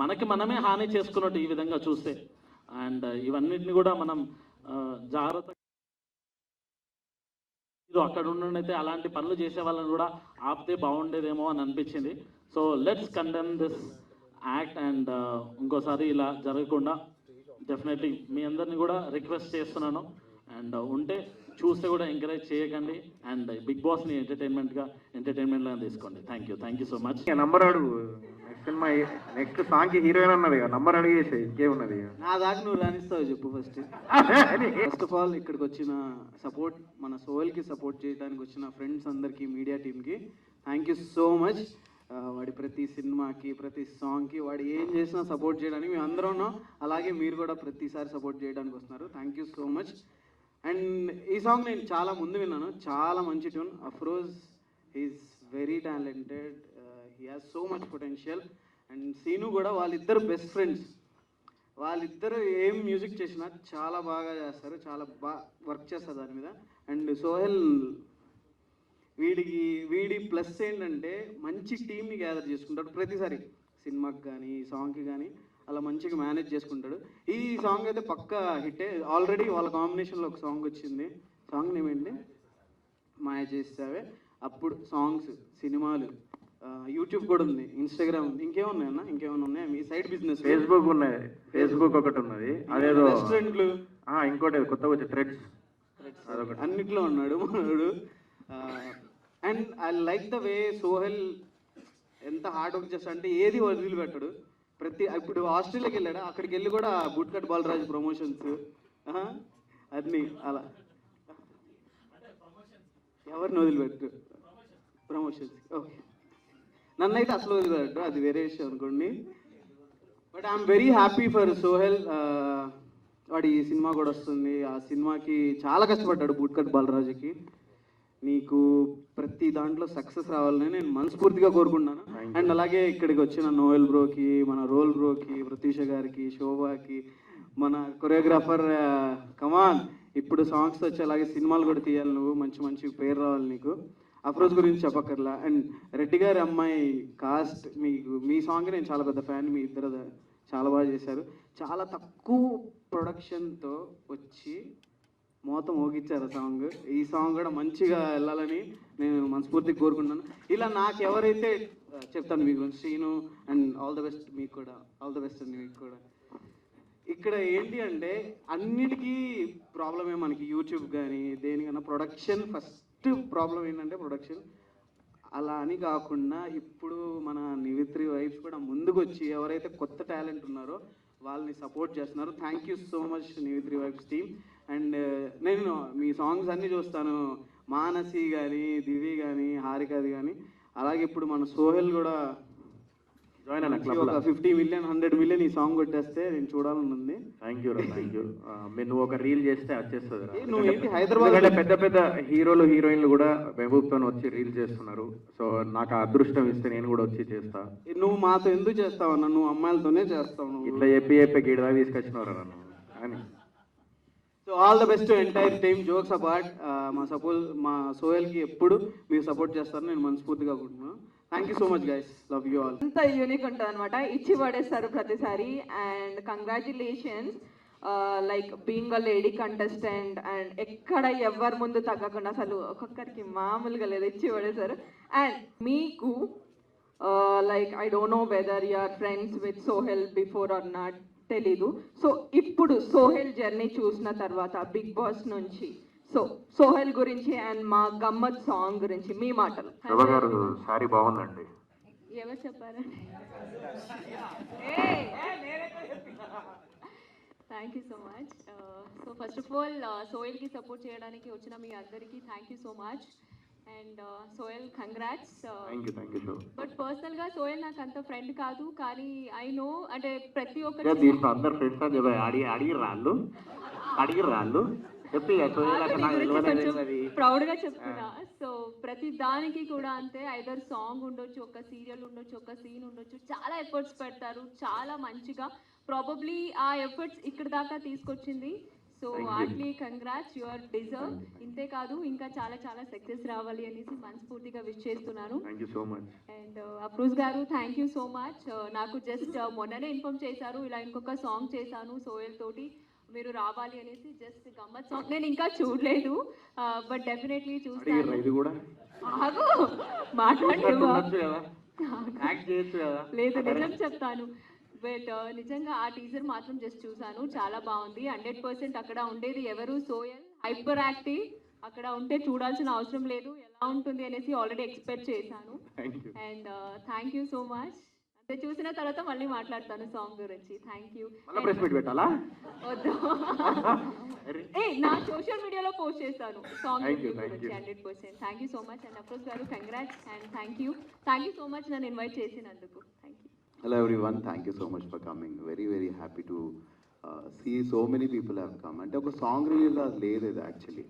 S7: మనకి మనమే హాని చేసుకున్నట్టు ఈ విధంగా చూస్తే. అండ్ ఇవన్నిటిని కూడా మనం జాగ్రత్తగా అక్కడ ఉండనైతే అలాంటి పనులు చేసే వాళ్ళని కూడా ఆపితే బాగుండేదేమో అని అనిపించింది. So let's condemn this act and ఇంకోసారి ఇలా జరగకుండా డెఫినెట్లీ మీ అందరినీ కూడా రిక్వెస్ట్ చేస్తున్నాను. అండ్ ఉంటే చూస్తే కూడా ఎంకరేజ్ చేయకండి. అండ్ బిగ్ బాస్ని ఎంటర్టైన్మెంట్గా తీసుకోండి. Thank you so much.
S2: Number అడుగు, నెక్స్ట్ సినిమా నెక్స్ట్ సాంగ్కి హీరోయిన్ అన్నది కదా, నంబర్ అడిగేసి ఇంకేమున్నది.
S5: నా దాకా నువ్వు రాణిస్తావు చెప్పు. ఫస్ట్ ఆఫ్ ఆల్ ఇక్కడికి వచ్చిన సపోర్ట్, మన సోహెల్కి సపోర్ట్ చేయడానికి వచ్చిన ఫ్రెండ్స్ అందరికీ, మీడియా టీమ్కి థ్యాంక్ యూ సో మచ్. వాడి ప్రతి సినిమాకి, ప్రతి సాంగ్కి వాడు ఏం చేసినా సపోర్ట్ చేయడానికి మేము అందరం ఉన్నాం. అలాగే మీరు కూడా ప్రతిసారి సపోర్ట్ చేయడానికి వస్తున్నారు. Thank you so much. And ఈ సాంగ్ నేను చాలా ముందు విన్నాను, చాలా మంచి tune. Afroz is very talented, he has so much potential. And Seenu కూడా, వాళ్ళిద్దరు బెస్ట్ ఫ్రెండ్స్. వాళ్ళిద్దరు ఏం మ్యూజిక్ చేసినా చాలా బాగా చేస్తారు, చాలా బాగా వర్క్ చేస్తారు దాని మీద. అండ్ సోహెల్ వీడి ప్లస్ ఏంటంటే మంచి టీమ్ని గ్యాదర్ చేసుకుంటాడు ప్రతిసారి, సినిమాకి కానీ సాంగ్కి కానీ అలా మంచిగా మేనేజ్ చేసుకుంటాడు. ఈ సాంగ్ అయితే పక్కా హిట్టే. ఆల్రెడీ వాళ్ళ కాంబినేషన్లో ఒక సాంగ్ వచ్చింది, సాంగ్ నేమ్ ఏంటి, మాయ చేస్తావే. అప్పుడు సాంగ్స్, సినిమాలు, యూట్యూబ్ కూడా ఉంది, ఇన్స్టాగ్రామ్ ఉంది. ఇంకేమున్నాయన్నా, ఇంకేమైనా ఉన్నాయా మీ సైడ్ బిజినెస్?
S2: ఫేస్బుక్ ఉన్నది, ఫేస్బుక్ ఒకటి ఉన్నది, అదేదో
S5: రెస్టారెంట్లు,
S2: ఇంకోటి కొత్తగా వచ్చే థ్రెడ్స్, అదొకటి.
S5: అన్నిట్లో ఉన్నాడు మనోడు. And I like the way Sohel ఎంత హార్డ్ వర్క్ చేస్తా అంటే ఏది వదిలిపెట్టాడు. ఇప్పుడు ఆస్ట్రేలియాకి వెళ్ళాడు, అక్కడికి వెళ్ళి కూడా బుట్ కట్ బాలరాజు ప్రమోషన్స్ అన్నీ అలా ఎవరిని వదిలిపెట్టు ప్రమోషన్స్. ఓకే, నన్నైతే అసలు వదిలిపెట్టు, అది వేరే విషయం అనుకోండి. But I'm very happy for Sohel. వాడి ఈ సినిమా కూడా వస్తుంది. ఆ సినిమాకి చాలా కష్టపడ్డాడు బూట్కట్ బాలరాజుకి. నీకు ప్రతి దాంట్లో సక్సెస్ రావాలని నేను మనస్ఫూర్తిగా కోరుకుంటున్నాను. అండ్ అలాగే ఇక్కడికి వచ్చిన నోయల్ బ్రోకి, మన రోల్ బ్రోకి, ప్రతీష గారికి, శోభాకి, మన కొరియోగ్రాఫర్ కమాన్, ఇప్పుడు సాంగ్స్ వచ్చి అలాగే సినిమాలు కూడా తీయాలి నువ్వు, మంచి మంచి పేరు రావాలి నీకు. అఫ్రోజ్ గురించి చెప్పక్కర్లా. అండ్ రెడ్డి గారి అమ్మాయి కాస్ట్, మీ సాంగ్ నేను చాలా పెద్ద ఫ్యాన్. మీ ఇద్దరు చాలా బాగా చేశారు. చాలా తక్కువ ప్రొడక్షన్తో వచ్చి మోతం మోగిచ్చారు సాంగ్. ఈ సాంగ్ కూడా మంచిగా వెళ్ళాలని నేను మనస్ఫూర్తిగా కోరుకుంటున్నాను. ఇలా నాకు ఎవరైతే చెప్తాను మీ గురించి, Srinu, and all the best మీకు కూడా, ఆల్ ద బెస్ట్ అండి మీకు కూడా. ఇక్కడ ఏంటి అంటే అన్నిటికీ ప్రాబ్లమే మనకి, యూట్యూబ్ కానీ దేనికన్నా ప్రొడక్షన్ ఫస్ట్ ప్రాబ్లం ఏంటంటే ప్రొడక్షన్. అలా అని కాకుండా ఇప్పుడు మన నివిత్రి వైబ్స్ కూడా ముందుకు వచ్చి ఎవరైతే కొత్త టాలెంట్ ఉన్నారో వాళ్ళని సపోర్ట్ చేస్తున్నారు. థ్యాంక్ యూ సో మచ్ నివిత్రి వైబ్స్ టీమ్. అండ్ నేను మీ సాంగ్స్ అన్నీ చూస్తాను, మానసి కానీ, దివి కానీ, హారికది కానీ. అలాగే ఇప్పుడు మన సోహెల్ కూడా
S2: జాయిన్ అయిన
S5: ఒక 50 మిలియన్ 100 మిలియన్ ఈ సాంగ్ కొట్టేస్తే నేను చూడాలని ఉంది.
S2: థ్యాంక్ యూ మీరు నువ్వు ఒక రీల్ చేస్తే వచ్చేస్తుంది.
S5: నువ్వు ఏంటి హైదరాబాద్
S2: పెద్ద పెద్ద హీరోలు హీరోయిన్లు కూడా మహబూబ్తో వచ్చి రీల్ చేస్తున్నారు. సో నాకు ఆ అదృష్టం ఇస్తే నేను కూడా వచ్చి చేస్తా.
S5: నువ్వు మాతో ఎందుకు చేస్తావన్నా? నువ్వు అమ్మాయిలతోనే చేస్తావు. నువ్వు
S2: ఇట్లా చెప్పి గిడదా తీసుకొచ్చినవరా నన్ను అని.
S5: So all the best entire team. Jokes apart, మా సోహెల్కి ఎప్పుడు మీరు సపోర్ట్ చేస్తారని నేను మనస్ఫూర్తిగా అనుకుంటున్నాను. Thank you so much guys, love you all.
S1: అంత యూనిక్ ఉంటుంది అనమాట, ఇచ్చి పడేస్తారు ప్రతిసారి. And congratulations, like being a lady contestant. And ఎక్కడ ఎవరి ముందు తగ్గకుండా అసలు ఒక్కొక్కరికి మామూలుగా లేదు, ఇచ్చి పడేశారు. అండ్ మీకు like I don't know whether you are friends with Sohel before or not, తెలీదు. సో ఇప్పుడు సోహెల్ జర్నీ చూసిన తర్వాత బిగ్ బాస్ నుంచి, సో సోహెల్ గురించి అండ్ మా గమ్మత్ సాంగ్ గురించి మీ మాటలు.
S2: శోభ గారు సారీ బాగుందండి.
S8: ఎవరు చెప్పారండి? Thank you so much. So first of all సోహెల్కి సపోర్ట్ చేయడానికి వచ్చిన మీ అందరికీ thank you so much. And Sohel congrats.
S2: Thank you
S8: but పర్సనల్గా సోహెల్ నాకు అంత ఫ్రెండ్ కాదు, కానీ ఐ నో అంటే ప్రతి ఒక్కరు
S2: దీంట్లో అందరు ఫ్రెండ్స్ అని అడిగి రాళ్ళు
S8: ప్రౌడ్ గా చెప్తున్నా. సో ప్రతి దానికి కూడా అంతే, ఐదర్ సాంగ్ ఉండొచ్చు, ఒక సీరియల్ ఉండొచ్చు, ఒక సీన్ ఉండొచ్చు, చాలా ఎఫర్ట్స్ పెడతారు చాలా మంచిగా. ప్రాబబ్లీ ఆ ఎఫర్ట్స్ ఇక్కడ దాకా తీసుకొచ్చింది. So heartly congrats, you are deserve. ఇంతే కాదు ఇంకా చాలా చాలా సక్సెస్ రావాలి అనేసి మనస్ఫూర్తిగా విష్ చేస్తున్నాను. అండ్ అఫ్రోజ్ గారు థ్యాంక్ యూ సో మచ్. నాకు జస్ట్ మొన్ననే ఇన్ఫార్మ్ చేశారు ఇలా ఇంకొక సాంగ్ చేశాను సోహెల్ తోటి, మీరు రావాలి అనేసి. జస్ట్ గమ్మత్ సాంగ్ నేను ఇంకా చూడలేదు, బట్ డెఫినెట్లీ చూస్తాను. లేదు నిజం చెప్తాను, బట్ నిజంగా ఆ టీజర్ మాత్రం జస్ట్ చూసాను, చాలా బాగుంది. 100% అక్కడ ఉండేది ఎవరు? సోహెల్ హైపర్ యాక్టివ్, అక్కడ ఉంటే చూడాల్సిన అవసరం లేదు ఎలా ఉంటుంది అనేసి ఆల్రెడీ ఎక్స్పెక్ట్ చేశాను. And thank you so much. అంటే చూసిన తర్వాత మళ్ళీ మాట్లాడతాను సాంగ్ గురించి. Thank you. వద్దు, నా సోషల్ మీడియాలో పోస్ట్ చేస్తాను సాంగ్ గురించి 100%. Thank you so much. And Afroz garu congrats and thank you so much నన్ను ఇన్వైట్ చేసినందుకు. Thank you.
S9: Hello everyone, thank you so much for coming. Very happy to see so many people have come. అంటే ఒక song release లేదు ఇది actually,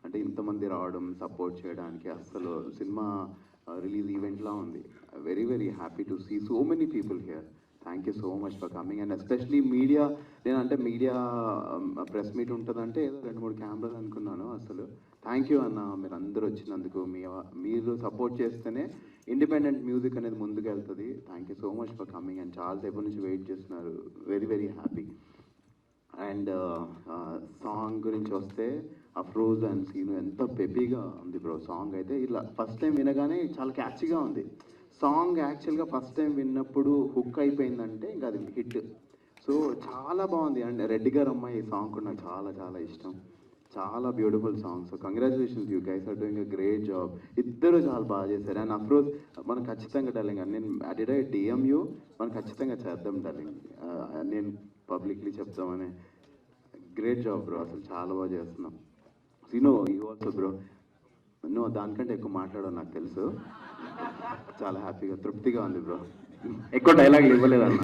S9: అంటే ఇంతమంది రావడం support చేయడానికి అసలు సినిమా రిలీజ్ ఈవెంట్లా ఉంది. Very happy to see so many people here. Thank you so much for coming. And especially media, నేనంటే మీడియా ప్రెస్ మీట్ ఉంటుందంటే ఏదో 2-3 కెమెరాలు అనుకున్నాను. అసలు థ్యాంక్ యూ అన్న, మీరు అందరూ వచ్చినందుకు. మీరు సపోర్ట్ చేస్తేనే ఇండిపెండెంట్ మ్యూజిక్ అనేది ముందుకు వెళ్తుంది. Thank you so much for coming. And చాలాసేపు నుంచి వెయిట్ చేస్తున్నారు. Very happy. అండ్ సాంగ్ గురించి వస్తే అఫ్రోజ్ అండ్ సీను ఎంత పెపీగా ఉంది బ్రో సాంగ్ అయితే. ఇలా ఫస్ట్ టైం వినగానే చాలా క్యాచీగా ఉంది సాంగ్. యాక్చువల్గా ఫస్ట్ టైం విన్నప్పుడు హుక్ అయిపోయిందంటే ఇంకా అది హిట్. సో చాలా బాగుంది. అండ్ రెడ్డి గారు అమ్మాయి ఈ సాంగ్ కూడా నాకు చాలా ఇష్టం. చాలా beautiful song. So congratulations, you guys are doing a great job. ఇద్దరు చాలా బాగా చేశారు. అండ్ అఫ్రోజ్ మనం ఖచ్చితంగా డార్లింగ్, నేను డిడ్ ఐ డిఎం యూ, మనం ఖచ్చితంగా చేద్దాం డార్లింగ్, నేను పబ్లిక్లీ చెప్తామని. గ్రేట్ జాబ్ బ్రో, అసలు చాలా బాగా చేస్తున్నాం. సీనో యూ ఆల్సో బ్రో, నువ్వు దానికంటే ఎక్కువ మాట్లాడవు నాకు తెలుసు. చాలా హ్యాపీగా తృప్తిగా ఉంది బ్రో.
S2: ఎక్కువ డైలాగులు ఇవ్వలేదన్న.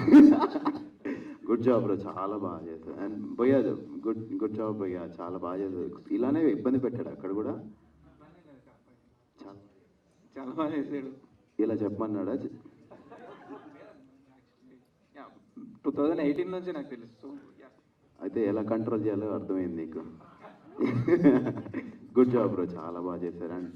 S9: గుడ్ జాబ్ బ్రో, చాలా బాగా చేశారు. అండ్ భయ్యా గుడ్ జాబ్ భయ్యా, చాలా బాగా చేశారు. ఇలానే ఇబ్బంది పెట్టాడు అక్కడ కూడా, చాలా
S5: చాలా బాగా చేశాడు.
S9: ఇలా చెప్పమన్నాడా?
S5: 2018 నుంచి నాకు తెలుసు.
S9: అయితే ఎలా కంట్రోల్ చేయాలో అర్థమైంది నీకు. గుడ్ జాబ్ బ్రో, చాలా బాగా చేశారు. And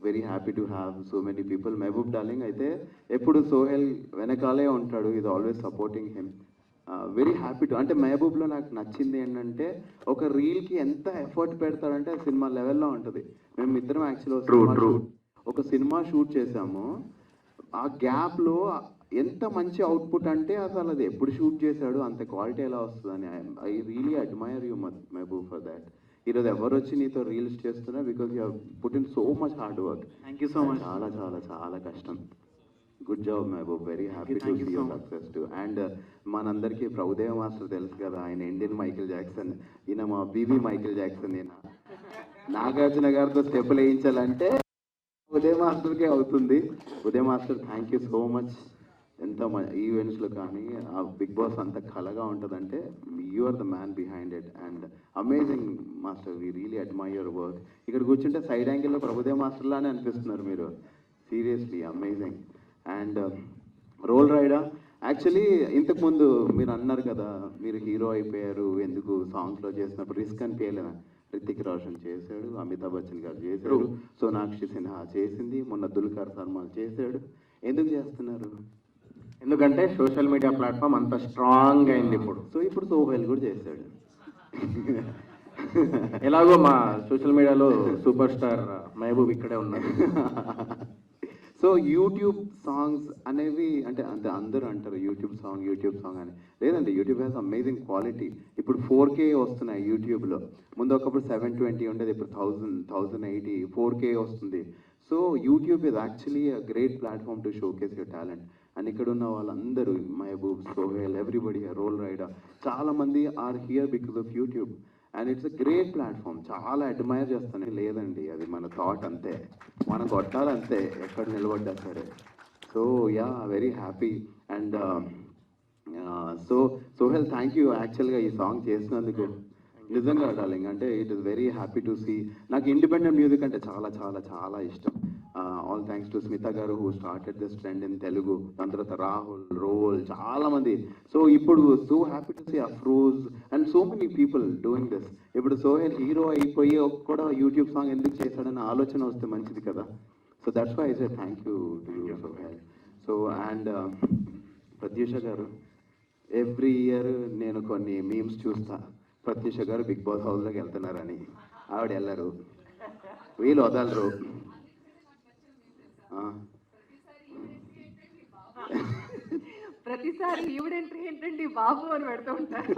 S9: very happy to have so many people. Mehaboob darling అయితే ఎప్పుడు సోహెల్ వెనకాలే ఉంటాడు, ఇది always supporting him. Very happy to, అంటే మహబూబ్లో నాకు నచ్చింది ఏంటంటే ఒక రీల్కి ఎంత ఎఫర్ట్ పెడతాడంటే సినిమా లెవెల్లో ఉంటుంది. మేము ఇద్దరం యాక్చువల్లీ ఒక సినిమా షూట్ చేసాము. ఆ గ్యాప్లో ఎంత మంచి అవుట్పుట్ అంటే అసలు అది ఎప్పుడు షూట్ చేశాడు అంత క్వాలిటీ ఎలా వస్తుందని. I really admire you Mehaboob for that. ఈరోజు ఎవరు వచ్చి నీతో రీల్స్ చేస్తున్నా because you put in so much hard work.
S5: Thank you so much.
S9: చాలా చాలా చాలా కష్టం. Good job Mehaboob, very happy to see your success too. And మనందరికీ ప్రభుదేవ మాస్టర్ తెలుసు కదా, ఆయన ఇండియన్ మైకేల్ జాక్సన్, ఈయన మా బీబీ మైకేల్ జాక్సన్. ఈయన నాగార్జున గారితో స్టెప్పులు వేయించాలంటే ఉదయ మాస్టర్కే అవుతుంది. Uday master thank you so much. ఎంత ఈవెంట్స్లో కానీ ఆ బిగ్ బాస్ అంత కళగా ఉంటుందంటే you are the man behind it. And amazing master, we really admire your work. ఇక్కడ కూర్చుంటే సైడ్ యాంగిల్లో ప్రభుదేవ మాస్టర్లానే అనిపిస్తున్నారు మీరు, seriously amazing. And Roll Rida, actually ఇంతకుముందు మీరు అన్నారు కదా మీరు హీరో అయిపోయారు ఎందుకు సాంగ్స్లో చేసినప్పుడు రిస్క్ అనిపించలేదా? రితిక్ రోషన్ చేశాడు, అమితాబ్ బచ్చన్ గారు చేశాడు, సోనాక్షి సిన్హా చేసింది, మొన్న దుల్కర్ సల్మాన్ చేశాడు. ఎందుకు చేస్తున్నారు?
S2: ఎందుకంటే సోషల్ మీడియా ప్లాట్ఫామ్ అంత స్ట్రాంగ్ అయింది ఇప్పుడు.
S9: సో ఇప్పుడు సోహెల్ కూడా చేశాడు.
S2: ఎలాగో మా సోషల్ మీడియాలో సూపర్ స్టార్ మహబూబ్ ఇక్కడే ఉన్నారు.
S9: సో యూట్యూబ్ సాంగ్స్ అనేవి అంటే అందరూ అంటారు యూట్యూబ్ సాంగ్ అని. లేదండి, యూట్యూబ్ హ్యాస్ అమేజింగ్ క్వాలిటీ. ఇప్పుడు 4K వస్తున్నాయి యూట్యూబ్లో. ముందు ఒకప్పుడు 720 ఉండేది, ఇప్పుడు 1080 4K వస్తుంది. So YouTube is actually a great platform to showcase your talent. And ఇక్కడ ఉన్న వాళ్ళందరూ Mehaboob, Sohel, everybody, Roll Rida, చాలామంది are here because of YouTube. And it's a great platform, చాలా అడ్మైర్ చేస్తాను. లేదండి, అది మన థాట్ అంతే, మనం కొట్టాలంతే ఎక్కడ నిలబడ్డా సరే. So yeah, very happy. And so Sohel thank you యాక్చువల్గా ఈ సాంగ్ చేసినందుకు. నిజంగా డార్లింగ్, అంటే it is very happy to see. నాకు ఇండిపెండెంట్ మ్యూజిక్ అంటే చాలా చాలా చాలా ఇష్టం. All thanks to Smitha garu who started this trend in Telugu. దాని తర్వాత రాహుల్, రోల్, చాలా మంది. సో ఇప్పుడు so happy to see Afroz and so many people doing this. ఇప్పుడు సోహెల్ హీరో అయిపోయి కూడా యూట్యూబ్ సాంగ్ ఎందుకు చేశాడన్న ఆలోచన వస్తే మంచిది కదా. So that's why I say thank you to you Sohel. So and Pratyusha garu, every year నేను కొన్ని మీమ్స్ చూస్తా, ప్రత్యూష గారు బిగ్ బాస్ హౌస్లోకి వెళ్తున్నారని. ఆవిడ వెళ్ళరు, వీళ్ళు వదలరు.
S1: ప్రతిసారి ఈవిడ ఎంట్రీ ఏంటండి బాబు అని పెడుతూ ఉంటారు.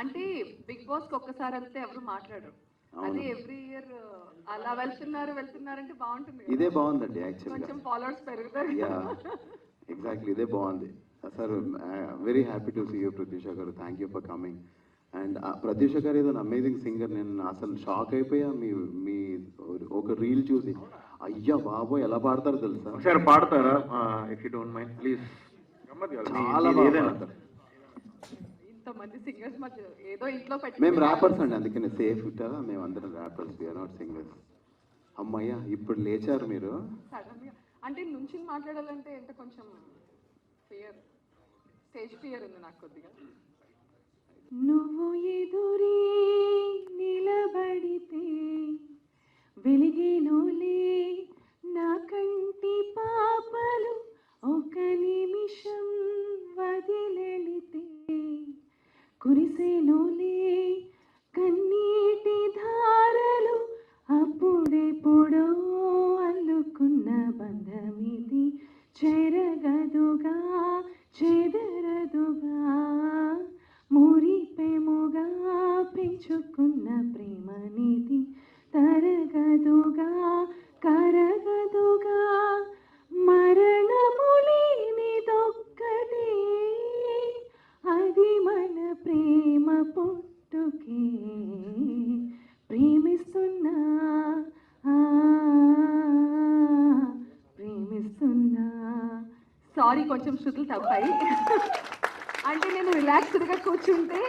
S1: అంటే బిగ్ బాస్ కి ఒక్కసారి వెళ్తే ఎవరు మాట్లాడరు. అదే ఎవ్రీ ఇయర్ అలా వెళ్తున్నారంటే బాగుంటుంది.
S9: ఇదే బాగుందండి యాక్చువల్గా,
S1: కొంచెం ఫాలోవర్స్ పెరుగుతారు.
S9: ఎగ్జాక్ట్లీ ఇదే బాగుంది. Sir very happy to see you Pratyusha garu, thank you for coming. And Pratyusha garu ఏదో అమేజింగ్ సింగర్. నేను అసలు షాక్ అయిపోయా మీ ఒక రీల్ చూసి. అయ్యా బాబోయ్, ఎలా పాడతారు తెలుసా?
S2: ఒకసారి పాడతారా? If you don't mind please.
S9: చాలా బాగా పాడతారు.
S1: ఇంతమంది సింగర్స్ మధ్య ఏదో ఇంట్లో పెట్టి.
S9: మేము ర్యాపర్స్ అండి, అందుకని సేఫ్ ఉంటారా, మేము అందరం ర్యాపర్స్, వీఆర్ నాట్ సింగర్స్. అమ్మయ్యా, ఇప్పుడు లేచారు మీరు.
S1: సడన్ గా అంటే నుంచి మాట్లాడాలంటే ఎంత కొంచెం ఫియర్, స్టేజ్ ఫియర్ ఉంది నాకు కొద్దిగా. నువ్వు ఎదురే నిలబడితే వెలిగేనోలే నా కంటి పాపలు, ఒక నిమిషం వదిలెళితే కురిసేనోలే కన్నీటి ధారలు, అప్పుడెప్పుడో అల్లుకున్న బంధమిది చెరగదుగా చెదరదుగా, మురిపెముగా పెంచుకున్న ప్రేమనిది తరగదుగా కరగదుగా, మరణములేనిదొక్కటే అది మన ప్రేమ పుట్టుకే, ప్రేమిస్తున్నా ప్రేమిస్తున్నా. సారీ కొంచెం శృతులు తప్పాయి. అంటే నేను రిలాక్స్డ్గా కూర్చుంటే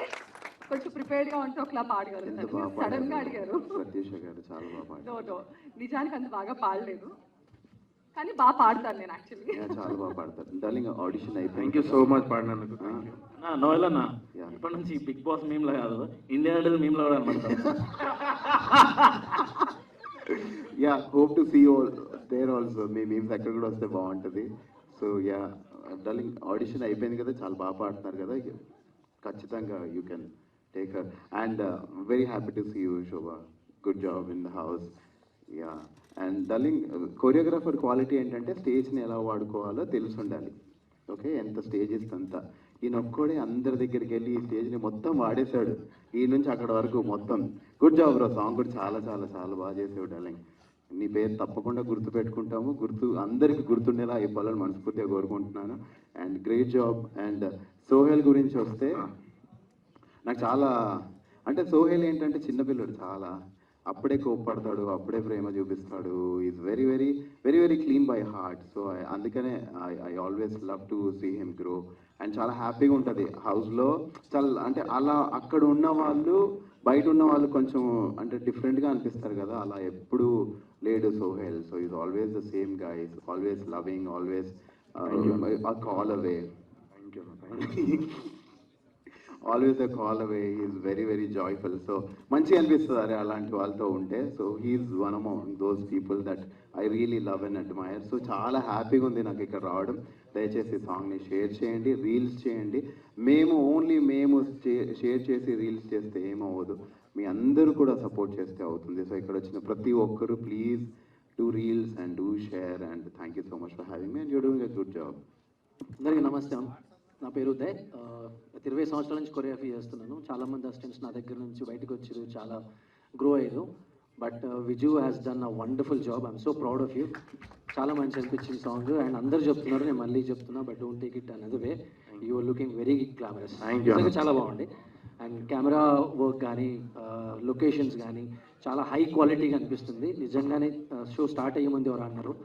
S1: కొంచెం ప్రిపేర్డ్గా ఉంటే ఒకలా పాడగలుగుతాను. సడన్గా అడిగారు.
S9: ప్రత్యూష గారు చాలా బాగా పాడారు.
S1: నో నిజానికి అంత బాగా పాడలేదు, కానీ బాగా పాడతాను నేను యాక్చువల్లీ.
S9: చాలా బాగా పాడతారు. డార్లింగ్ ఆడిషన్ అయిపోయింది.
S2: థ్యాంక్ యూ సో మచ్ పాడినందుకు.
S7: నోయల్ అన్న ఇప్పటి నుంచి బిగ్ బాస్ మీమ్లో కాదు, ఇండియా ఐడల్ మీమ్లో కూడా అనమాట.
S9: Yeah, hope to see all there also. మీ మీమ్స్ ఎక్కడ కూడా వస్తే బాగుంటుంది. సో యా డార్లింగ్, ఆడిషన్ అయిపోయింది కదా, చాలా బాగా పాడుతున్నారు కదా, ఖచ్చితంగా you can take her. And very happy to see you Shobha. Good job in the house. Yeah, and darling, choreographer quality ఏంటంటే స్టేజ్ని ఎలా వాడుకోవాలో తెలిసి ఉండాలి. ఓకే, ఎంత స్టేజ్ ఇస్తే అంత. ఈయన ఒక్కడే అందరి దగ్గరికి వెళ్ళి ఈ స్టేజ్ని మొత్తం వాడేశాడు, ఈ నుంచి అక్కడ వరకు మొత్తం. Good job bro. సాంగ్ కూడా చాలా చాలా చాలా బాగా చేసావు డార్లింగ్. నీ పేరు తప్పకుండా గుర్తు పెట్టుకుంటాము, అందరికి గుర్తుండేలా అయిపోవాలని మనస్ఫూర్తిగా కోరుకుంటున్నాను. And great job. And Sohel గురించి వస్తే నాకు చాలా, అంటే సోహెల్ ఏంటంటే చిన్నపిల్లడు, చాలా అప్పుడే కోప్పడతాడు, అప్పుడే ప్రేమ చూపిస్తాడు. Is very very very very clean by heart. So అందుకనే I always love to see him grow. And చాలా హ్యాపీగా ఉంటుంది హౌస్లో. చాలా అంటే అలా అక్కడ ఉన్న వాళ్ళు బయట ఉన్న వాళ్ళు కొంచెం అంటే డిఫరెంట్గా అనిపిస్తారు కదా, అలా ఎప్పుడు లేడు Sohel. So is always the same guy, always loving, always call away. Always a call away. Is very very joyful. So మంచిగా అనిపిస్తుంది అరే అలాంటి వాళ్ళతో ఉంటే. So he's one among those people that I really love and admire. So చాలా హ్యాపీగా ఉంది నాకు ఇక్కడ రావడం. దయచేసి సాంగ్ని షేర్ చేయండి, రీల్స్ చేయండి. ఓన్లీ మేము షేర్ చేసి రీల్స్ చేస్తే ఏమవ్వదు, మీ అందరూ కూడా సపోర్ట్ చేస్తే అవుతుంది. సో ఇక్కడ వచ్చిన ప్రతి ఒక్కరు please do reels and do share. And thank you so much for having me and you're doing a good job.
S10: అందరికీ నమస్తే. నా పేరు ఉదయ్. 20 సంవత్సరాల నుంచి కొరియోగ్రఫీ చేస్తున్నాను. చాలామంది అసిస్టెంట్స్ నా దగ్గర నుంచి బయటకు వచ్చారు, చాలా గ్రో అయ్యారు. But Viju has done a wonderful job. I'm so proud of you. చాలా మంచి అనిపించింది సాంగ్. అండ్ అందరు చెప్తున్నారు, నేను మళ్ళీ చెప్తున్నా, but don't take it another way. You are looking very glamorous. చాలా బాగుంది. అండ్ కెమెరా వర్క్ కానీ లొకేషన్స్ కానీ చాలా హై క్వాలిటీగా అనిపిస్తుంది. నిజంగానే షో స్టార్ట్ అయ్యే ముందు ఎవరు అన్నారు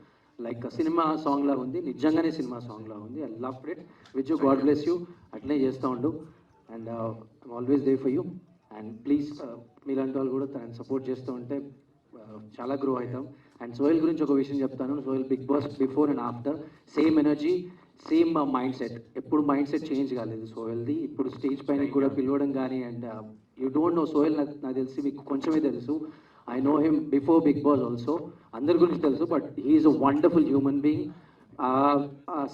S10: లైక్ సినిమా సాంగ్ లాగా ఉంది, నిజంగానే సినిమా సాంగ్ లాగా ఉంది. I love it. Viju, God bless you. అట్లనే చేస్తూ ఉండు. And I'm always there for you. And please మీలాంటి వాళ్ళు కూడా తనని సపోర్ట్ చేస్తూ ఉంటే చాలా గ్రో అవుతాం. అండ్ సోహెల్ గురించి ఒక విషయం చెప్తాను. Sohel big boss before and after same energy, same mind set. ఎప్పుడు మైండ్ సెట్ చేంజ్ కాలేదు సోహెల్ది. ఇప్పుడు స్టేజ్ పైన కూడా పిలవడం కానీ. And you don't know Sohel, నాకు తెలిసి మీకు కొంచెమే తెలుసు. I know him before Big Boss also. అందరి గురించి తెలుసు, but he's a wonderful human being.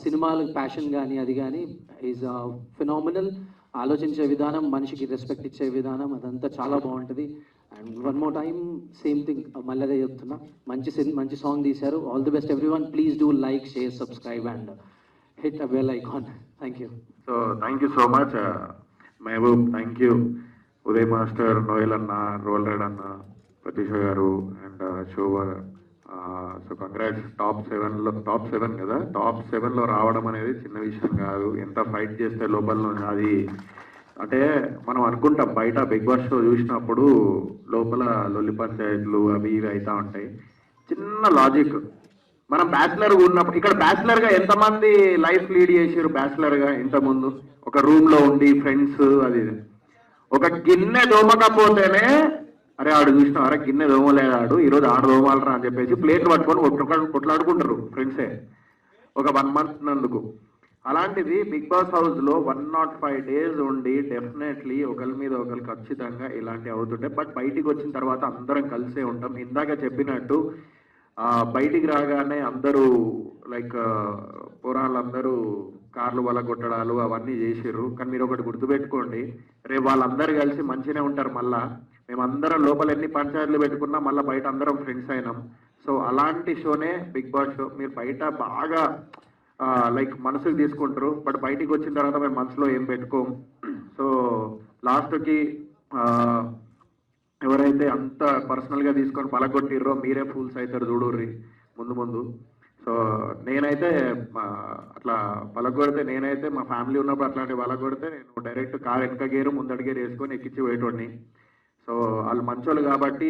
S10: సినిమాలు ప్యాషన్ కానీ అది కానీ ఈజ్ ఫినామినల్. ఆలోచించే విధానం, మనిషికి రెస్పెక్ట్ ఇచ్చే విధానం, అదంతా చాలా బాగుంటుంది. And one more time same thing మళ్ళీ అదే చెప్తున్నా, మంచి సాంగ్ తీశారు. All the best everyone. Please do like, share, subscribe and hit a bell icon. Thank you.
S2: So thank you so much Mehboob. Thank you Uday master, Noel అన్న, Roller అన్న, Pratisha garu and Shobha. So congrats. Top 7 కదా, top 7లో రావడం అనేది చిన్న విషయం కాదు. ఎంత fight చేస్తే లోపల అది అంటే మనం అనుకుంటాం బయట బిగ్ బాస్ షో చూసినప్పుడు లోపల లొల్లి పంచాయతీలు అవి ఇవి అవుతూ ఉంటాయి. చిన్న లాజిక్, మనం బ్యాచిలర్గా ఉన్నప్పుడు ఇక్కడ బ్యాచిలర్గా ఎంతమంది లైఫ్ లీడ్ చేసారు? బ్యాచిలర్గా ఇంతకుముందు ఒక రూమ్లో ఉండి ఫ్రెండ్స్ అది ఒక గిన్నె దోమకపోతేనే అరే ఆడు చూసినా, అరే గిన్నె దోమలేదాడు, ఈరోజు ఆడు దోమాలరా అని చెప్పేసి ప్లేట్లు పట్టుకొని కొట్లాడుకుంటారు ఫ్రెండ్సే ఒక 1 month నందుకు. అలాంటిది బిగ్ బాస్ హౌస్లో 105 days ఉండి డెఫినెట్లీ ఒకరి మీద ఒకరు ఖచ్చితంగా ఇలాంటివి అవుతుంటాయి. బట్ బయటికి వచ్చిన తర్వాత అందరం కలిసే ఉంటాం. ఇందాక చెప్పినట్టు బయటికి రాగానే అందరూ లైక్ పురాణాలందరూ కార్లు వల్ల కొట్టడాలు అవన్నీ చేసిర్రు. కానీ మీరు ఒకటి గుర్తుపెట్టుకోండి, రేపు వాళ్ళందరూ కలిసి మంచిగానే ఉంటారు. మళ్ళా మేమందరం లోపల ఎన్ని పంచాయతీలు పెట్టుకున్నా మళ్ళీ బయట అందరం ఫ్రెండ్స్ అయినాం. సో అలాంటి షోనే బిగ్ బాస్ షో. మీరు బయట బాగా లైక్ మనసుకు తీసుకుంటారు, బట్ బయటికి వచ్చిన తర్వాత మేము మనసులో ఏం పెట్టుకోం. సో లాస్ట్కి ఎవరైతే అంత పర్సనల్గా తీసుకొని పలగొట్టిర్రో మీరే ఫూల్స్ అవుతారు చూడుర్రి ముందు. సో నేనైతే అట్లా పలగొడితే, నేనైతే మా ఫ్యామిలీ ఉన్నప్పుడు అట్లాంటి పలగొడితే నేను డైరెక్ట్ కార్ వెనక గేరు ముందడి గేరు వేసుకొని ఎక్కించి పోయేటోడిని. సో వాళ్ళు మంచోళ్ళు కాబట్టి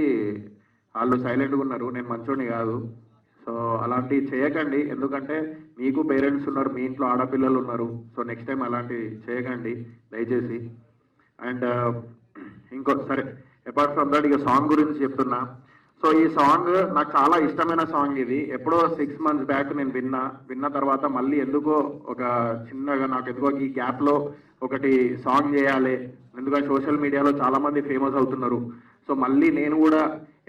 S2: వాళ్ళు సైలెంట్గా ఉన్నారు, నేను మంచోడిని కాదు. సో సో అలాంటివి చేయకండి, ఎందుకంటే మీకు పేరెంట్స్ ఉన్నారు, మీ ఇంట్లో ఆడపిల్లలు ఉన్నారు. సో నెక్స్ట్ టైం అలాంటివి చేయకండి దయచేసి. అండ్ ఇంకో సరే, అపార్ట్ ఫ్రమ్ దట్ ఇక సాంగ్ గురించి చెప్తున్నా. సో ఈ సాంగ్ నాకు చాలా ఇష్టమైన సాంగ్. ఇది ఎప్పుడో 6 months బ్యాక్ నేను విన్న తర్వాత మళ్ళీ ఎందుకో ఒక చిన్నగా నాకు ఎందుకో ఈ గ్యాప్లో ఒకటి సాంగ్ చేయాలి, ఎందుకంటే సోషల్ మీడియాలో చాలా మంది ఫేమస్ అవుతున్నారు. సో మళ్ళీ నేను కూడా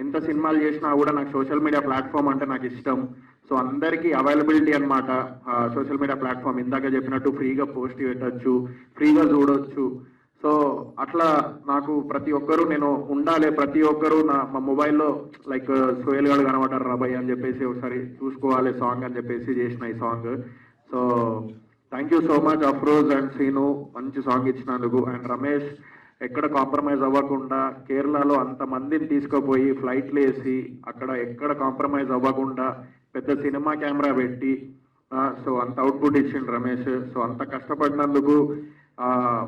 S2: ఎంత సినిమాలు చేసినా కూడా నాకు సోషల్ మీడియా ప్లాట్ఫామ్ అంటే నాకు ఇష్టం. సో అందరికీ అవైలబిలిటీ అనమాట సోషల్ మీడియా ప్లాట్ఫామ్. ఇందాక చెప్పినట్టు ఫ్రీగా పోస్ట్ పెట్టచ్చు, ఫ్రీగా చూడొచ్చు. సో అట్లా నాకు ప్రతి ఒక్కరూ నేను ఉండాలి, ప్రతి ఒక్కరూ మా మొబైల్లో లైక్ సోయల్ గారు కనబడ్డారు రాబాయ్ అని చెప్పేసి ఒకసారి చూసుకోవాలి సాంగ్ అని చెప్పేసి చేసిన ఈ song. So thank you so much Afroz and Seenu, మంచి సాంగ్ ఇచ్చినందుకు. అండ్ రమేష్ ఎక్కడ కాంప్రమైజ్ అవ్వకుండా కేరళలో అంతమందిని తీసుకుపోయి ఫ్లైట్లు వేసి అక్కడ ఎక్కడ కాంప్రమైజ్ అవ్వకుండా పెద్ద సినిమా కెమెరా పెట్టి సో అంత అవుట్పుట్ ఇచ్చిండు రమేష్. సో అంత కష్టపడినందుకు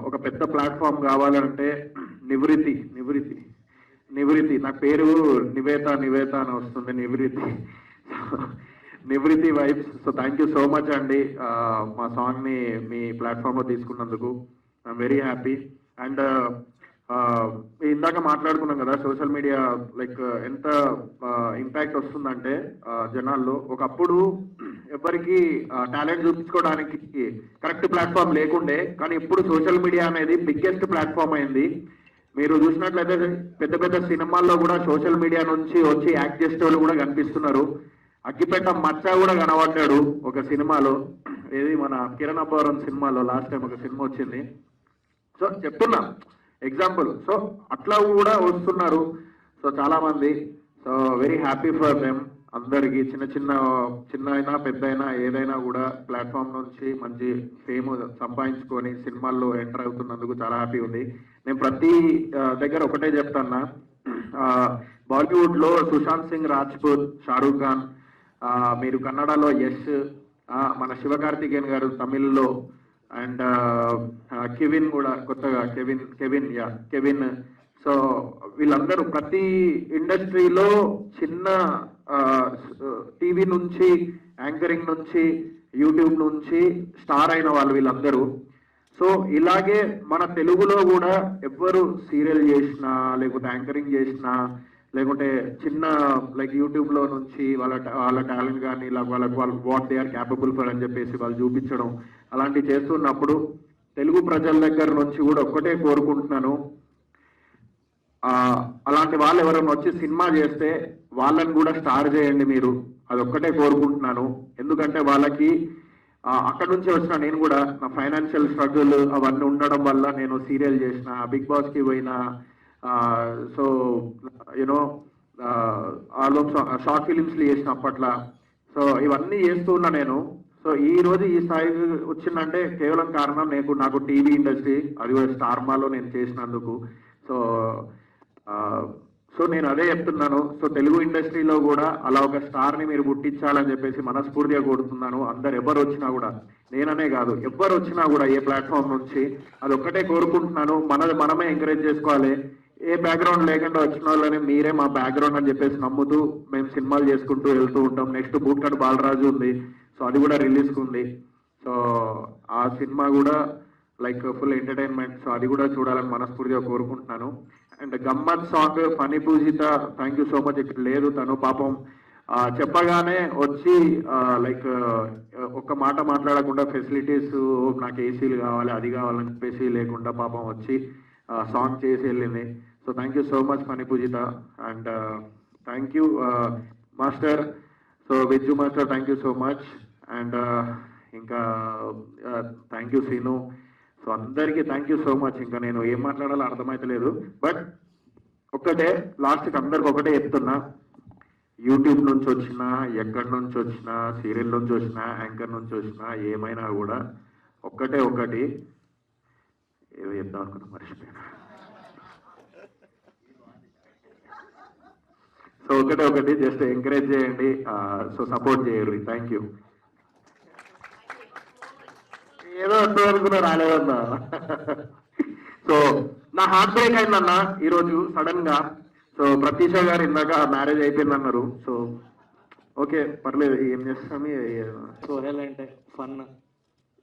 S2: ఒక పెద్ద ప్లాట్ఫామ్ కావాలంటే నివృత్తి నా పేరు నివేత అని వస్తుంది, నివృత్తి vibes. So thank you so much అండి మా సాంగ్ని మీ ప్లాట్ఫామ్లో తీసుకున్నందుకు. I'm very happy. అండ్ ఇందాక మాట్లాడుకున్నాం కదా సోషల్ మీడియా లైక్ ఎంత ఇంపాక్ట్ వస్తుందంటే జనాల్లో. ఒకప్పుడు ఎవరికి టాలెంట్ చూపించుకోవడానికి కరెక్ట్ ప్లాట్ఫామ్ లేకుండే, కానీ ఇప్పుడు సోషల్ మీడియా అనేది బిగ్గెస్ట్ ప్లాట్ఫామ్ అయింది. మీరు చూసినట్లయితే పెద్ద పెద్ద సినిమాల్లో కూడా సోషల్ మీడియా నుంచి వచ్చి యాక్ట్ చేసే వాళ్ళు కూడా కనిపిస్తున్నారు. అగ్గిపెట్ట మచ్చ కూడా కనబడ్డాడు ఒక సినిమాలో, ఏది మన కిరణ్ అబ్బవరం సినిమాలో లాస్ట్ టైం ఒక సినిమా వచ్చింది. సో చెప్తున్నా ఎగ్జాంపుల్. సో అట్లా కూడా వస్తున్నారు సో చాలా మంది. So very happy for them అందరికి. చిన్న అయినా పెద్ద అయినా ఏదైనా కూడా ప్లాట్ఫామ్ నుంచి మంచి ఫేమ్ సంపాదించుకొని సినిమాల్లో ఎంటర్ అవుతున్నందుకు చాలా హ్యాపీ ఉంది. నేను ప్రతి దగ్గర ఒకటే చెప్తాన్నా, బాలీవుడ్లో సుశాంత్ సింగ్ రాజ్పూత్, షారూక్ ఖాన్, మీరు కన్నడలో యష్, మన శివకార్తికేయన్ గారు తమిళ్లో, అండ్ కెవిన్ కూడా కొత్తగా కెవిన్. సో వీళ్ళందరూ ప్రతి ఇండస్ట్రీలో చిన్న టీవీ నుంచి, యాంకరింగ్ నుంచి, యూట్యూబ్ నుంచి స్టార్ అయిన వాళ్ళు వీళ్ళందరూ. సో ఇలాగే మన తెలుగులో కూడా ఎవ్వరు సీరియల్ చేసినా లేకపోతే యాంకరింగ్ చేసినా లేకుంటే చిన్న లైక్ యూట్యూబ్లో నుంచి వాళ్ళ టాలెంట్ కానీ ఇలా వాళ్ళు what they are capable for అని చెప్పేసి వాళ్ళు చూపించడం అలాంటివి చేస్తున్నప్పుడు తెలుగు ప్రజల దగ్గర నుంచి కూడా ఒక్కటే కోరుకుంటున్నాను, అలాంటి వాళ్ళు ఎవరైనా వచ్చి సినిమా చేస్తే వాళ్ళని కూడా స్టార్ చేయండి మీరు. అదొక్కటే కోరుకుంటున్నాను. ఎందుకంటే వాళ్ళకి అక్కడ నుంచి వచ్చిన నేను కూడా నా ఫైనాన్షియల్ స్ట్రగుల్ అవన్నీ ఉండడం వల్ల నేను సీరియల్ చేసిన, బిగ్ బాస్కి పోయినా, సో యూనో షార్ట్ ఫిలిమ్స్లు చేసిన అప్పట్లో. సో ఇవన్నీ చేస్తూ ఉన్నా నేను. సో ఈ రోజు ఈ స్థాయికి వచ్చిందంటే కేవలం కారణం నాకు టీవీ ఇండస్ట్రీ, అది కూడా స్టార్ మాలో నేను చేసినందుకు. సో నేను అదే చెప్తున్నాను. సో తెలుగు ఇండస్ట్రీలో కూడా అలా ఒక స్టార్ని మీరు పుట్టించాలని చెప్పేసి మనస్ఫూర్తిగా కోరుతున్నాను. అందరు ఎవరు వచ్చినా కూడా, నేననే కాదు ఎవరు వచ్చినా కూడా ఏ ప్లాట్ఫామ్ నుంచి అది ఒక్కటే కోరుకుంటున్నాను. మనమే ఎంకరేజ్ చేసుకోవాలి. ఏ బ్యాక్గ్రౌండ్ లేకుండా వచ్చిన వాళ్ళని మీరే మా బ్యాక్గ్రౌండ్ అని చెప్పేసి నమ్ముతూ మేము సినిమాలు చేసుకుంటూ వెళ్తూ ఉంటాం. నెక్స్ట్ బూట్కట్ బాలరాజు ఉంది, సో అది కూడా రిలీజ్కి ఉంది. సో ఆ సినిమా కూడా లైక్ ఫుల్ ఎంటర్టైన్మెంట్. సో అది కూడా చూడాలని మనస్ఫూర్తిగా కోరుకుంటున్నాను. అండ్ గమ్మత్ song funny Poojitha, thank you so much. ఇక్కడ లేదు తను పాపం, చెప్పగానే వచ్చి లైక్ ఒక్క మాట మాట్లాడకుండా ఫెసిలిటీస్ నాకు ఏసీలు కావాలి అది కావాలని చెప్పేసి లేకుండా పాపం వచ్చి సాంగ్ చేసి వెళ్ళింది. So thank you so much funny Poojitha. And thank you master, so Vijju master, thank you so much. And ఇంకా థ్యాంక్ యూ సీను. సో అందరికీ థ్యాంక్ యూ సో మచ్. ఇంకా నేను ఏం మాట్లాడాలో అర్థమైతలేదు. బట్ ఒక్కటే లాస్ట్కి అందరికి ఒకటే చెప్తున్నా, యూట్యూబ్ నుంచి వచ్చినా, ఎక్కడి నుంచి వచ్చినా, సీరియల్ నుంచి వచ్చినా, యాంకర్ నుంచి వచ్చినా, ఏమైనా కూడా ఒకటి ఏదో చెప్దాం అనుకున్నా మర్చిపోయినా. సో ఒకటి జస్ట్ ఎంకరేజ్ చేయండి, సో సపోర్ట్ చేయరు. Thank you. ఏదో అనుకున్నా రాలేదన్నా. సో నా హార్ట్ బ్రేక్ అయిందన్న ఈరోజు సడన్ గా. సో ప్రతీష గారు ఇందాక మ్యారేజ్ అయిపోయింది అన్నారు. సో ఓకే పర్లేదు, ఏం చేస్తాం.
S3: సోహెల్ అంటే ఫన్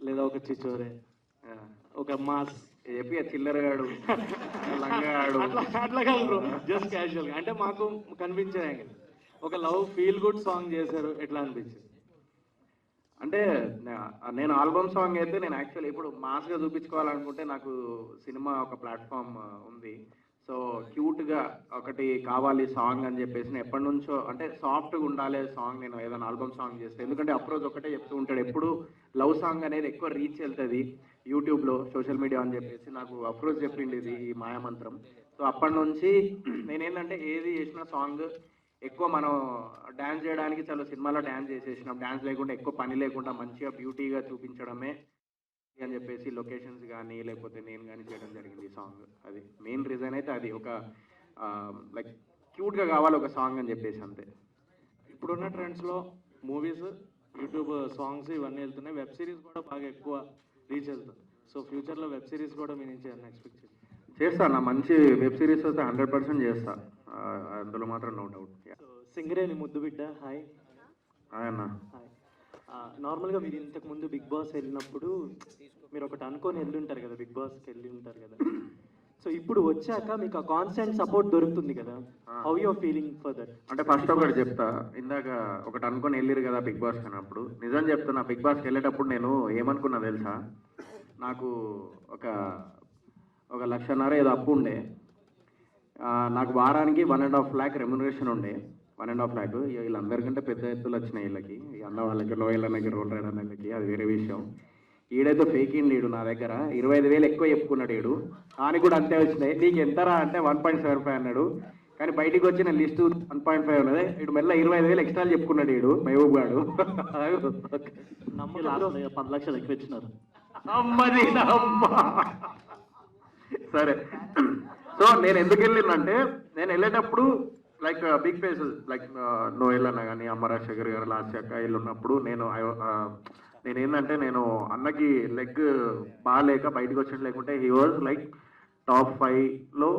S3: లేదా ఒక చిచోరే, ఒక మాస్
S2: చెప్పి చిల్లరగాడు లంగాడు
S3: అట్లా కాదు బ్రో, జస్ట్ క్యాజువల్గా. అంటే మాకు కనిపించే యాంగిల్ ఒక లవ్ ఫీల్ గుడ్ సాంగ్ చేశారు, ఎట్లా అనిపించింది?
S2: అంటే నేను ఆల్బమ్ సాంగ్ అయితే నేను యాక్చువల్లీ ఇప్పుడు మాస్గా చూపించుకోవాలనుకుంటే నాకు సినిమా ఒక ప్లాట్ఫామ్ ఉంది. సో క్యూట్గా ఒకటి కావాలి సాంగ్ అని చెప్పేసి నేను ఎప్పటి నుంచో, అంటే సాఫ్ట్గా ఉండాలి సాంగ్ నేను ఏదైనా ఆల్బమ్ సాంగ్ చేస్తే. ఎందుకంటే అప్రోచ్ ఒకటే చెప్తూ ఉంటాడు, ఎప్పుడు లవ్ సాంగ్ అనేది ఎక్కువ రీచ్ వెళ్తుంది యూట్యూబ్లో, సోషల్ మీడియా అని చెప్పేసి నాకు అప్రోచ్ చెప్పింది ఇది ఈ మాయామంత్రం. సో అప్పటి నుంచి నేనేంటంటే ఏది చేసిన సాంగ్ ఎక్కువ మనం డ్యాన్స్ చేయడానికి చాలా సినిమాలో డ్యాన్స్ చేసేసినాం, డ్యాన్స్ లేకుండా ఎక్కువ పని లేకుండా మంచిగా బ్యూటీగా చూపించడమే అని చెప్పేసి లొకేషన్స్ కానీ లేకపోతే నేను కానీ చేయడం జరిగింది ఈ సాంగ్. అది మెయిన్ రీజన్ అయితే అది, ఒక లైక్ క్యూట్గా కావాలి ఒక సాంగ్ అని చెప్పేసి అంతే.
S3: ఇప్పుడున్న ట్రెండ్స్లో మూవీస్, యూట్యూబ్ సాంగ్స్ ఇవన్నీ వెళ్తున్నాయి, వెబ్ సిరీస్ కూడా బాగా ఎక్కువ రీచ్ వెళ్తుంది. సో ఫ్యూచర్లో వెబ్ సిరీస్ కూడా మీ నుంచి ఏమైనా ఎక్స్పెక్ట్
S2: చేస్తాను, నా మంచి వెబ్ సిరీస్ వస్తే 100% చేస్తా, అందులో మాత్రం నో డౌట్.
S3: సింగరేణి ముద్దు బిడ్డ హాయ్.
S2: అన్న
S3: హాయ్. నార్మల్గా మీరు ఇంతకు ముందు బిగ్ బాస్ వెళ్ళినప్పుడు మీరు ఒకటి అనుకొని వెళ్ళి ఉంటారు కదా, బిగ్ బాస్కి వెళ్ళి ఉంటారు కదా. సో ఇప్పుడు వచ్చాక మీకు ఆ కాన్స్టెంట్ సపోర్ట్ దొరుకుతుంది కదా, how your feeling for that?
S2: అంటే ఫస్ట్ ఒకటి చెప్తా, ఇందాక ఒకటి అనుకొని వెళ్ళిరు కదా బిగ్ బాస్ అన్నప్పుడు, నిజం చెప్తున్నా, బిగ్ బాస్కి వెళ్ళేటప్పుడు నేను ఏమనుకున్నా తెలుసా, నాకు ఒక 1,50,000 ఏదో అప్పు ఉండే, నాకు వారానికి 1.5 lakh రెమ్యునరేషన్ ఉండే. 1.5 lakh వీళ్ళందరికంటే పెద్ద ఎత్తులు వచ్చినాయి వీళ్ళకి, ఈ అన్న వాళ్ళకి, లోయలన్నకి, రోల్ రైడ్ అన్నకి, అది వేరే విషయం. ఈడైతే ఫేక్ ఈడు నా దగ్గర 25,000 ఎక్కువ చెప్పుకున్నాడు ఈడు, కానీ కూడా అంతే వచ్చినాయి. నీకు ఎంతరా అంటే 1.75 అన్నాడు, కానీ బయటికి వచ్చిన లిస్టు 1.5 ఉన్నది. ఇటు మెల్ల 25,000 ఎక్స్ట్రా చెప్పుకున్నాడు ఈడు మహబూబ్ గాడు.
S7: 10 లక్షలు ఎక్కువ ఇచ్చినారు.
S2: అమ్మది అమ్మ. సరే, సో నేను ఎందుకు వెళ్ళిందంటే, నేను వెళ్ళేటప్పుడు like big faces like Noel అన్న కానీ, అమ్మ రాజశేఖర్ గారు, లాస్ట్ అక్క వీళ్ళు ఉన్నప్పుడు నేనేంటంటే నేను అన్నకి లెగ్ బాగాలేక బయటకు వచ్చినట్టు, లేకుంటే హీ వాజ్ లైక్ టాప్ 5లో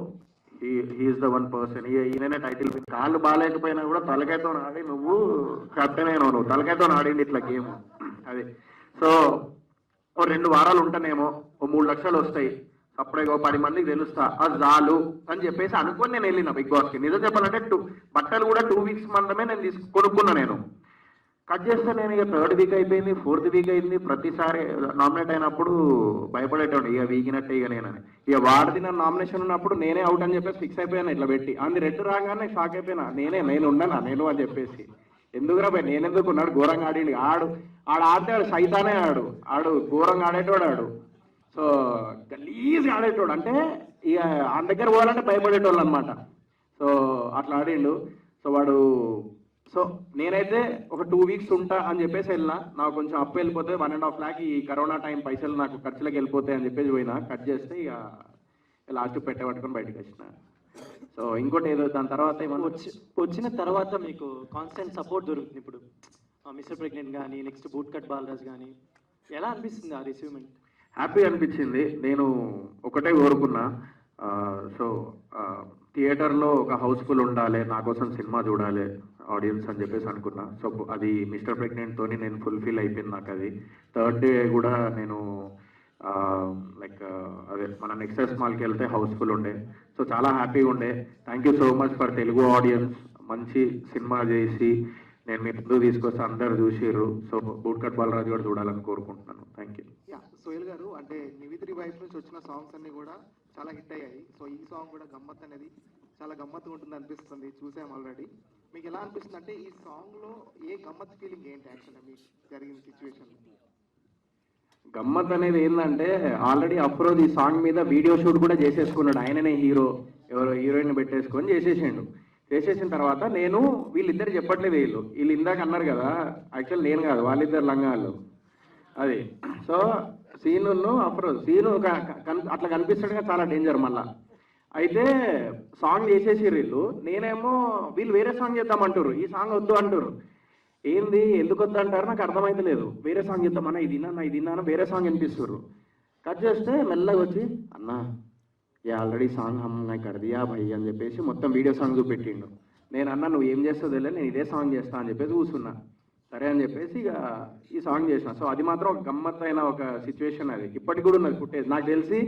S2: హీఈస్ ద 1%. ఈయననే టైటిల్. కాళ్ళు బాగాలేకపోయినా కూడా తలకాయతో ఆడి, నువ్వు కెప్టెన్ అయినావు, నువ్వు తలకాయతో ఆడిండి ఇట్లా గేమ్ అది. సో 2 వారాలు ఉంటానేమో, 3 లక్షలు వస్తాయి, అప్పుడే 10 మందికి తెలుస్తా, అది చాలు అని చెప్పేసి అనుకొని నేను వెళ్ళిన బిగ్ బాస్కి. నిజం చెప్పాలంటే బట్టలు కూడా 2 weeks మందమే నేను కొనుక్కున్నా. నేను కట్ చేస్తే నేను ఇక 3rd week అయిపోయింది, 4th week అయింది. ప్రతిసారి నామినేట్ అయినప్పుడు భయపడేటోడు, ఇక వీగినట్టే ఇక నేనని. ఇక వాడిది నా నామినేషన్ ఉన్నప్పుడు నేనే అవుట్ అని చెప్పేసి ఫిక్స్ అయిపోయాను ఇట్లా పెట్టి. అంది రెడ్ రాగానే షాక్ అయిపోయినా, నేను ఉండనా నేను అని చెప్పేసి. ఎందుకురా భయ్, నేనెందుకు ఉన్నాడు, ఘోరంగా ఆడి ఆడితే సైతానే ఆడు ఘోరంగా ఆడేటోడు ఆడు. సో గలీజ్గా ఆడేటోడు, అంటే ఇక ఆయన దగ్గర పోవాలంటే భయపడేటోళ్ళు అనమాట. సో అట్లా ఆడిండు. సో నేనైతే ఒక 2 weeks ఉంటా అని చెప్పేసి వెళ్ళినా. నాకు కొంచెం అప్పు వెళ్ళిపోతే 1.5 lakh ఈ కరోనా టైం పైసలు నాకు ఖర్చులకు వెళ్ళిపోతాయి అని చెప్పేసి పోయినా. కట్ చేస్తే ఇక లాస్ట్ పెట్టబట్టుకొని బయటకు వచ్చిన. సో ఇంకోటి ఏదో దాని తర్వాత
S3: వచ్చిన తర్వాత మీకు కాన్స్టెంట్ సపోర్ట్ దొరుకుతుంది. ఇప్పుడు మిస్టర్ ప్రెగ్నెంట్ కానీ, నెక్స్ట్ బూట్ కట్ బాలరాజ్ కానీ, ఎలా అనిపిస్తుంది ఆ రిసీవ్మెంట్?
S2: హ్యాపీ అనిపించింది. నేను ఒకటే కోరుకున్నా, సో థియేటర్లో ఒక హౌస్ఫుల్ ఉండాలి, నా కోసం సినిమా చూడాలి ఆడియన్స్ అని చెప్పేసి అనుకున్నా. సో అది మిస్టర్ ప్రెగ్నెంట్తో నేను ఫుల్ఫిల్ అయిపోయింది నాకు. అది 3rd day కూడా నేను లైక్ అదే మన నెక్సెస్ మాల్కి వెళ్తే హౌస్ఫుల్ ఉండే. సో చాలా హ్యాపీగా ఉండే. Thank you so much for Telugu audience. మంచి సినిమా చేసి నేను మీ ముందు తీసుకొస్తే అందరు చూసిర్రు. సో బూట్ కట్ బాలరాజు కూడా చూడాలని కోరుకుంటున్నాను. Thank you.
S11: సోహెల్ గారు, అంటే నివిత్రి వైఫ్ నుంచి వచ్చిన సాంగ్స్ అన్ని కూడా చాలా హిట్ అయ్యాయి. సో ఈ సాంగ్ కూడా గమ్మత్ అనేది చాలా గమ్మత్తుగా ఉంటుంది అనిపిస్తుంది, చూసాం ఆల్రెడీ. మీకు ఎలా అనిపిస్తుంది, అంటే ఈ సాంగ్లో ఏ గమ్మత్ ఫీలింగ్ ఏంటి యాక్చువల్గా మీకు జరిగిన సిచ్యువేషన్?
S2: గమ్మత్ అనేది ఏంటంటే, ఆల్రెడీ అఫ్రోజ్ ఈ సాంగ్ మీద వీడియో షూట్ కూడా చేసేసుకున్నాడు. ఆయననే హీరో, ఎవరో హీరోయిన్ పెట్టేసుకొని చేసేసిన తర్వాత నేను వీళ్ళిద్దరు చెప్పట్లేదు, వీళ్ళు ఇందాక అన్నారు కదా, యాక్చువల్ నేను కాదు, వాళ్ళిద్దరు లంగాళ్ళు అది. సో సీను అఫ్రోజ్, సీను అట్లా కనిపిస్తాడుగా, చాలా డేంజర్ మళ్ళా. అయితే సాంగ్ చేసేసిర్రు వీళ్ళు, నేనేమో వీళ్ళు వేరే సాంగ్ చేద్దామంటారు, ఈ సాంగ్ వద్దు అంటారు. ఏంది ఎందుకు వద్దు అంటారు నాకు అర్థమైతే లేదు. వేరే సాంగ్ చేద్దామన్నా, ఇది విన్నాను వేరే సాంగ్ వినిపిస్తారు. కట్ చేస్తే మెల్లగా వచ్చి, అన్నా ये ఆల్రెడీ సాంగ్ హమ్ కర్ దియా భయ్ అని చెప్పేసి మొత్తం వీడియో సాంగ్ చూపెట్టిండు. నేను అన్నా నువ్వు ఏం చేస్తావు తెలియదు, నేను ఇదే సాంగ్ చేస్తా అని చెప్పేసి కూర్చున్నా. సరే అని చెప్పేసి ఇక ఈ సాంగ్ చేసిన. సో అది మాత్రం ఒక గమ్మత్తైన ఒక సిచ్యువేషన్, అది ఇప్పటికి కూడా ఉన్నది ఫుటేజ్. నాకు తెలిసి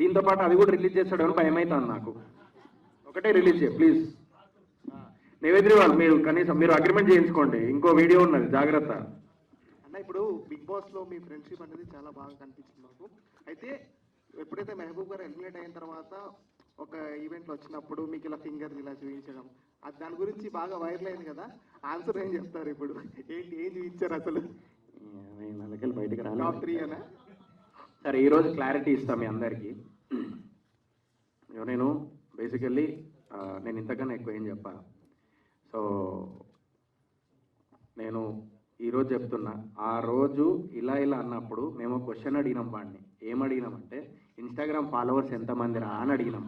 S2: దీంతో పాటు అది కూడా రిలీజ్ చేస్తాడు అని భయం అవుతుంది నాకు. ఒకటే రిలీజ్ చేయి ప్లీజ్. నైవేద్రి వాళ్ళు మీరు కనీసం మీరు అగ్రిమెంట్ చేయించుకోండి, ఇంకో వీడియో ఉన్నది, జాగ్రత్త.
S11: అన్న ఇప్పుడు బిగ్ బాస్లో మీ ఫ్రెండ్షిప్ అనేది చాలా బాగా కనిపించింది నాకు. అయితే ఎప్పుడైతే మెహబూబ్ గారు ఎలిమినేట్ అయిన తర్వాత ఒక ఈవెంట్లో వచ్చినప్పుడు మీకు ఇలా ఫింగర్ ఇలా చూపించడం, అది దాని గురించి బాగా వైరల్ అయింది కదా, ఆన్సర్ ఏం చెప్తారు ఇప్పుడు? ఏంటి ఏం చూపించారు అసలు?
S2: నెలకెళ్ళి బయటకు
S11: టాప్
S2: రాలేదు.
S11: 3 అనా?
S2: సరే ఈరోజు క్లారిటీ ఇస్తాను మీ అందరికీ. నేను బేసికల్లీ నేను ఇంతకన్నా ఎక్కువ ఏం చెప్పాను. సో నేను ఈరోజు చెప్తున్నా, ఆ రోజు ఇలా అన్నప్పుడు మేము క్వశ్చన్ అడిగినాం వాడిని. ఏమడిగినామంటే ఇన్స్టాగ్రామ్ ఫాలోవర్స్ ఎంతమంది రా అని అడిగినాం.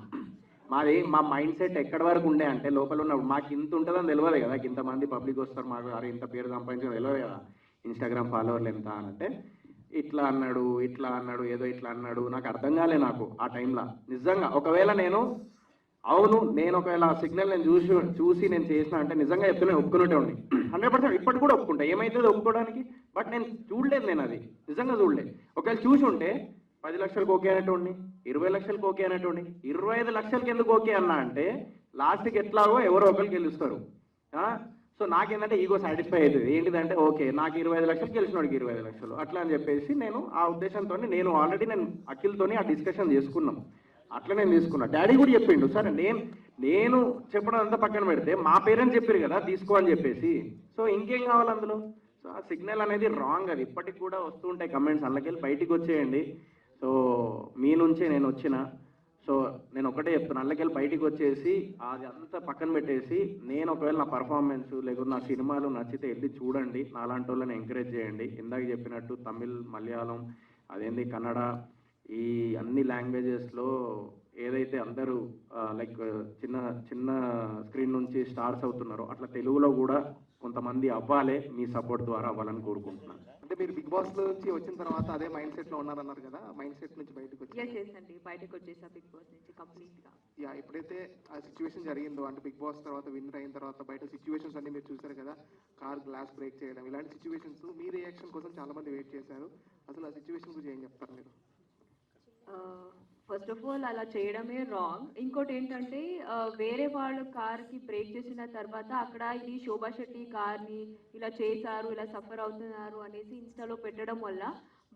S2: మా మైండ్ సెట్ ఎక్కడి వరకు ఉండే అంటే లోపల ఉన్నప్పుడు మాకు ఇంత ఉంటుందని తెలియదు కదా, ఇంతమంది పబ్లిక్ వస్తారు మాకు, అరే ఇంత పేరు సంపాదించడం తెలియదు కదా ఇన్స్టాగ్రామ్ ఫాలోవర్లు ఎంత అని. అంటే ఇట్లా అన్నాడు ఏదో ఇట్లా అన్నాడు. నాకు అర్థం కాలే నాకు ఆ టైంలో నిజంగా. ఒకవేళ నేను ఒకవేళ సిగ్నల్ నేను చూసి నేను చేసిన అంటే నిజంగా చెప్తూనే ఒప్పుకున్నట్టే ఉండి 100% ఇప్పటికి కూడా ఒప్పుకుంటా. ఏమైతుంది ఒప్పుకోవడానికి? బట్ నేను చూడలేదు, నేను అది నిజంగా చూడలేదు. ఒకవేళ చూసి ఉంటే 10 లక్షలకు ఓకే అనేటోడిని, 20 లక్షలకు ఓకే అనేటోడిని. 25 లక్షలకి ఎందుకు ఓకే అన్నా అంటే లాస్ట్కి ఎట్లాగో ఎవరో ఒకరికి గెలుస్తారు. సో నాకేంటంటే ఈగో సాటిస్ఫై అవుతుంది. ఏంటిదంటే ఓకే నాకు 25 లక్షలు గెలిచినోడికి 25 లక్షలు అట్లా అని చెప్పేసి నేను ఆ ఉద్దేశంతో నేను ఆల్రెడీ అఖిల్తోని ఆ డిస్కషన్ చేసుకున్నాం. అట్లా నేను తీసుకున్నా. డాడీ కూడా చెప్పిండు. సరే నేను చెప్పడం అంతా పక్కన పెడితే మా పేరెంట్స్ చెప్పారు కదా తీసుకో అని చెప్పేసి. సో ఇంకేం కావాలి అందులో? సో ఆ సిగ్నల్ అనేది రాంగ్. అది ఇప్పటికి కూడా వస్తూ ఉంటాయి కమెంట్స్, అందులోకెళ్ళి బయటికి వచ్చేయండి. సో మీ నుంచే నేను వచ్చిన. సో నేను ఒకటే చెప్తాను, అందులోకెళ్ళి బయటికి వచ్చేసి అది అంతా పక్కన పెట్టేసి నేను ఒకవేళ నా పర్ఫార్మెన్స్ లేకపోతే నా సినిమాలు నచ్చితే వెళ్ళి చూడండి, నాలాంటి వాళ్ళని ఎంకరేజ్ చేయండి. ఇందాక చెప్పినట్టు తమిళ్, మలయాళం, అదేంటి కన్నడ, ఈ అన్ని లాంగ్వేజెస్లో ఏదైతే అందరూ లైక్ చిన్న స్క్రీన్ నుంచి స్టార్స్ అవుతున్నారో అట్లా తెలుగులో కూడా కొంతమంది అవ్వాలి, మీ సపోర్ట్ ద్వారా అవ్వాలని కోరుకుంటున్నాను.
S11: అంటే మీరు బిగ్ బాస్ నుంచి వచ్చిన తర్వాత అదే మైండ్ సెట్లో ఉన్నారన్నారు కదా, మైండ్ సెట్ నుంచి బయటకు వచ్చి
S1: అండి బయటకు వచ్చేసా బిగ్ బాస్ నుంచి కంప్లీట్గా.
S11: ఎప్పుడైతే ఆ సిచ్యువేషన్ జరిగిందో, అంటే బిగ్ బాస్ తర్వాత విన్నర్ అయిన తర్వాత బయట సిచ్యువేషన్స్ అన్ని మీరు చూసారు కదా, కార్ గ్లాస్ బ్రేక్ చేయడం, ఇలాంటి సిచ్యువేషన్స్ మీ రియాక్షన్ కోసం చాలా మంది వెయిట్ చేశారు. అసలు ఆ సిచ్యువేషన్ గురించి ఏం చెప్తారు మీరు?
S1: ఫస్ట్ ఆఫ్ ఆల్ అలా చేయడమే రాంగ్. ఇంకోటి ఏంటంటే వేరే వాళ్ళు కార్కి బ్రేక్ చేసిన తర్వాత అక్కడ ఇది శోభా శెట్టి కార్ని ఇలా చేశారు, ఇలా సఫర్ అవుతున్నారు అనేసి ఇన్స్టాలో పెట్టడం వల్ల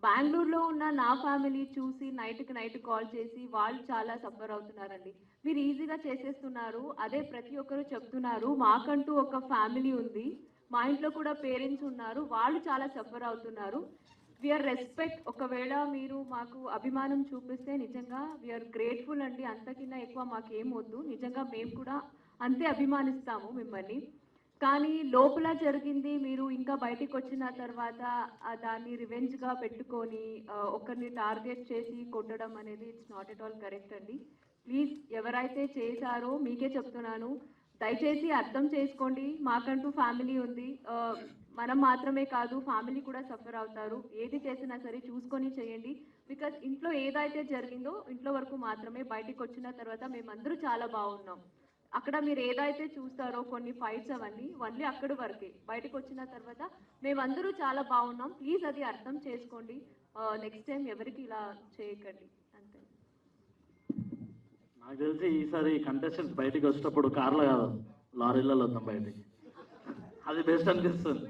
S1: బెంగళూరులో ఉన్న నా ఫ్యామిలీ చూసి నైట్ కాల్ చేసి వాళ్ళు చాలా సఫర్ అవుతున్నారండి. మీరు ఈజీగా చేసేస్తున్నారు, అదే ప్రతి ఒక్కరు చెప్తున్నారు మాకంటూ ఒక ఫ్యామిలీ ఉంది, మా ఇంట్లో కూడా పేరెంట్స్ ఉన్నారు, వాళ్ళు చాలా సఫర్ అవుతున్నారు. We are respect. ఒకవేళ మీరు మాకు అభిమానం చూపిస్తే నిజంగా వీఆర్ గ్రేట్ఫుల్ అండి. అంతకిన్నా ఎక్కువ మాకేం వద్దు. నిజంగా మేము కూడా అంతే అభిమానిస్తాము మిమ్మల్ని. కానీ లోపల జరిగింది మీరు ఇంకా బయటికి వచ్చిన తర్వాత దాన్ని రివెంజ్గా పెట్టుకొని ఒకరిని టార్గెట్ చేసి కొట్టడం అనేది it's not at all correct అండి. ప్లీజ్ ఎవరైతే చేశారో మీకే చెప్తున్నాను, దయచేసి అర్థం చేసుకోండి. మాకంటూ ఫ్యామిలీ ఉంది, మనం మాత్రమే కాదు ఫ్యామిలీ కూడా సఫర్ అవుతారు. ఏది చేసినా సరే చూసుకొని చేయండి. బికాజ్ ఇంట్లో ఏదైతే జరిగిందో ఇంట్లో వరకు మాత్రమే, బయటికి వచ్చిన తర్వాత మేమందరూ చాలా బాగున్నాం. అక్కడ మీరు ఏదైతే చూస్తారో కొన్ని ఫైట్స్ అవన్నీ ఓన్లీ అక్కడి వరకే, బయటకు వచ్చిన తర్వాత మేమందరూ చాలా బాగున్నాం. ప్లీజ్ అది అర్థం చేసుకోండి. నెక్స్ట్ టైం ఎవరికి ఇలా చేయకండి అంతే.
S7: నాకు తెలిసి ఈసారి కంటెస్టెంట్స్ బయటికి వచ్చేటప్పుడు కార్లో కాదు లారీలలో వద్దాం బయటికి, అది బెస్ట్ అనిపిస్తుంది.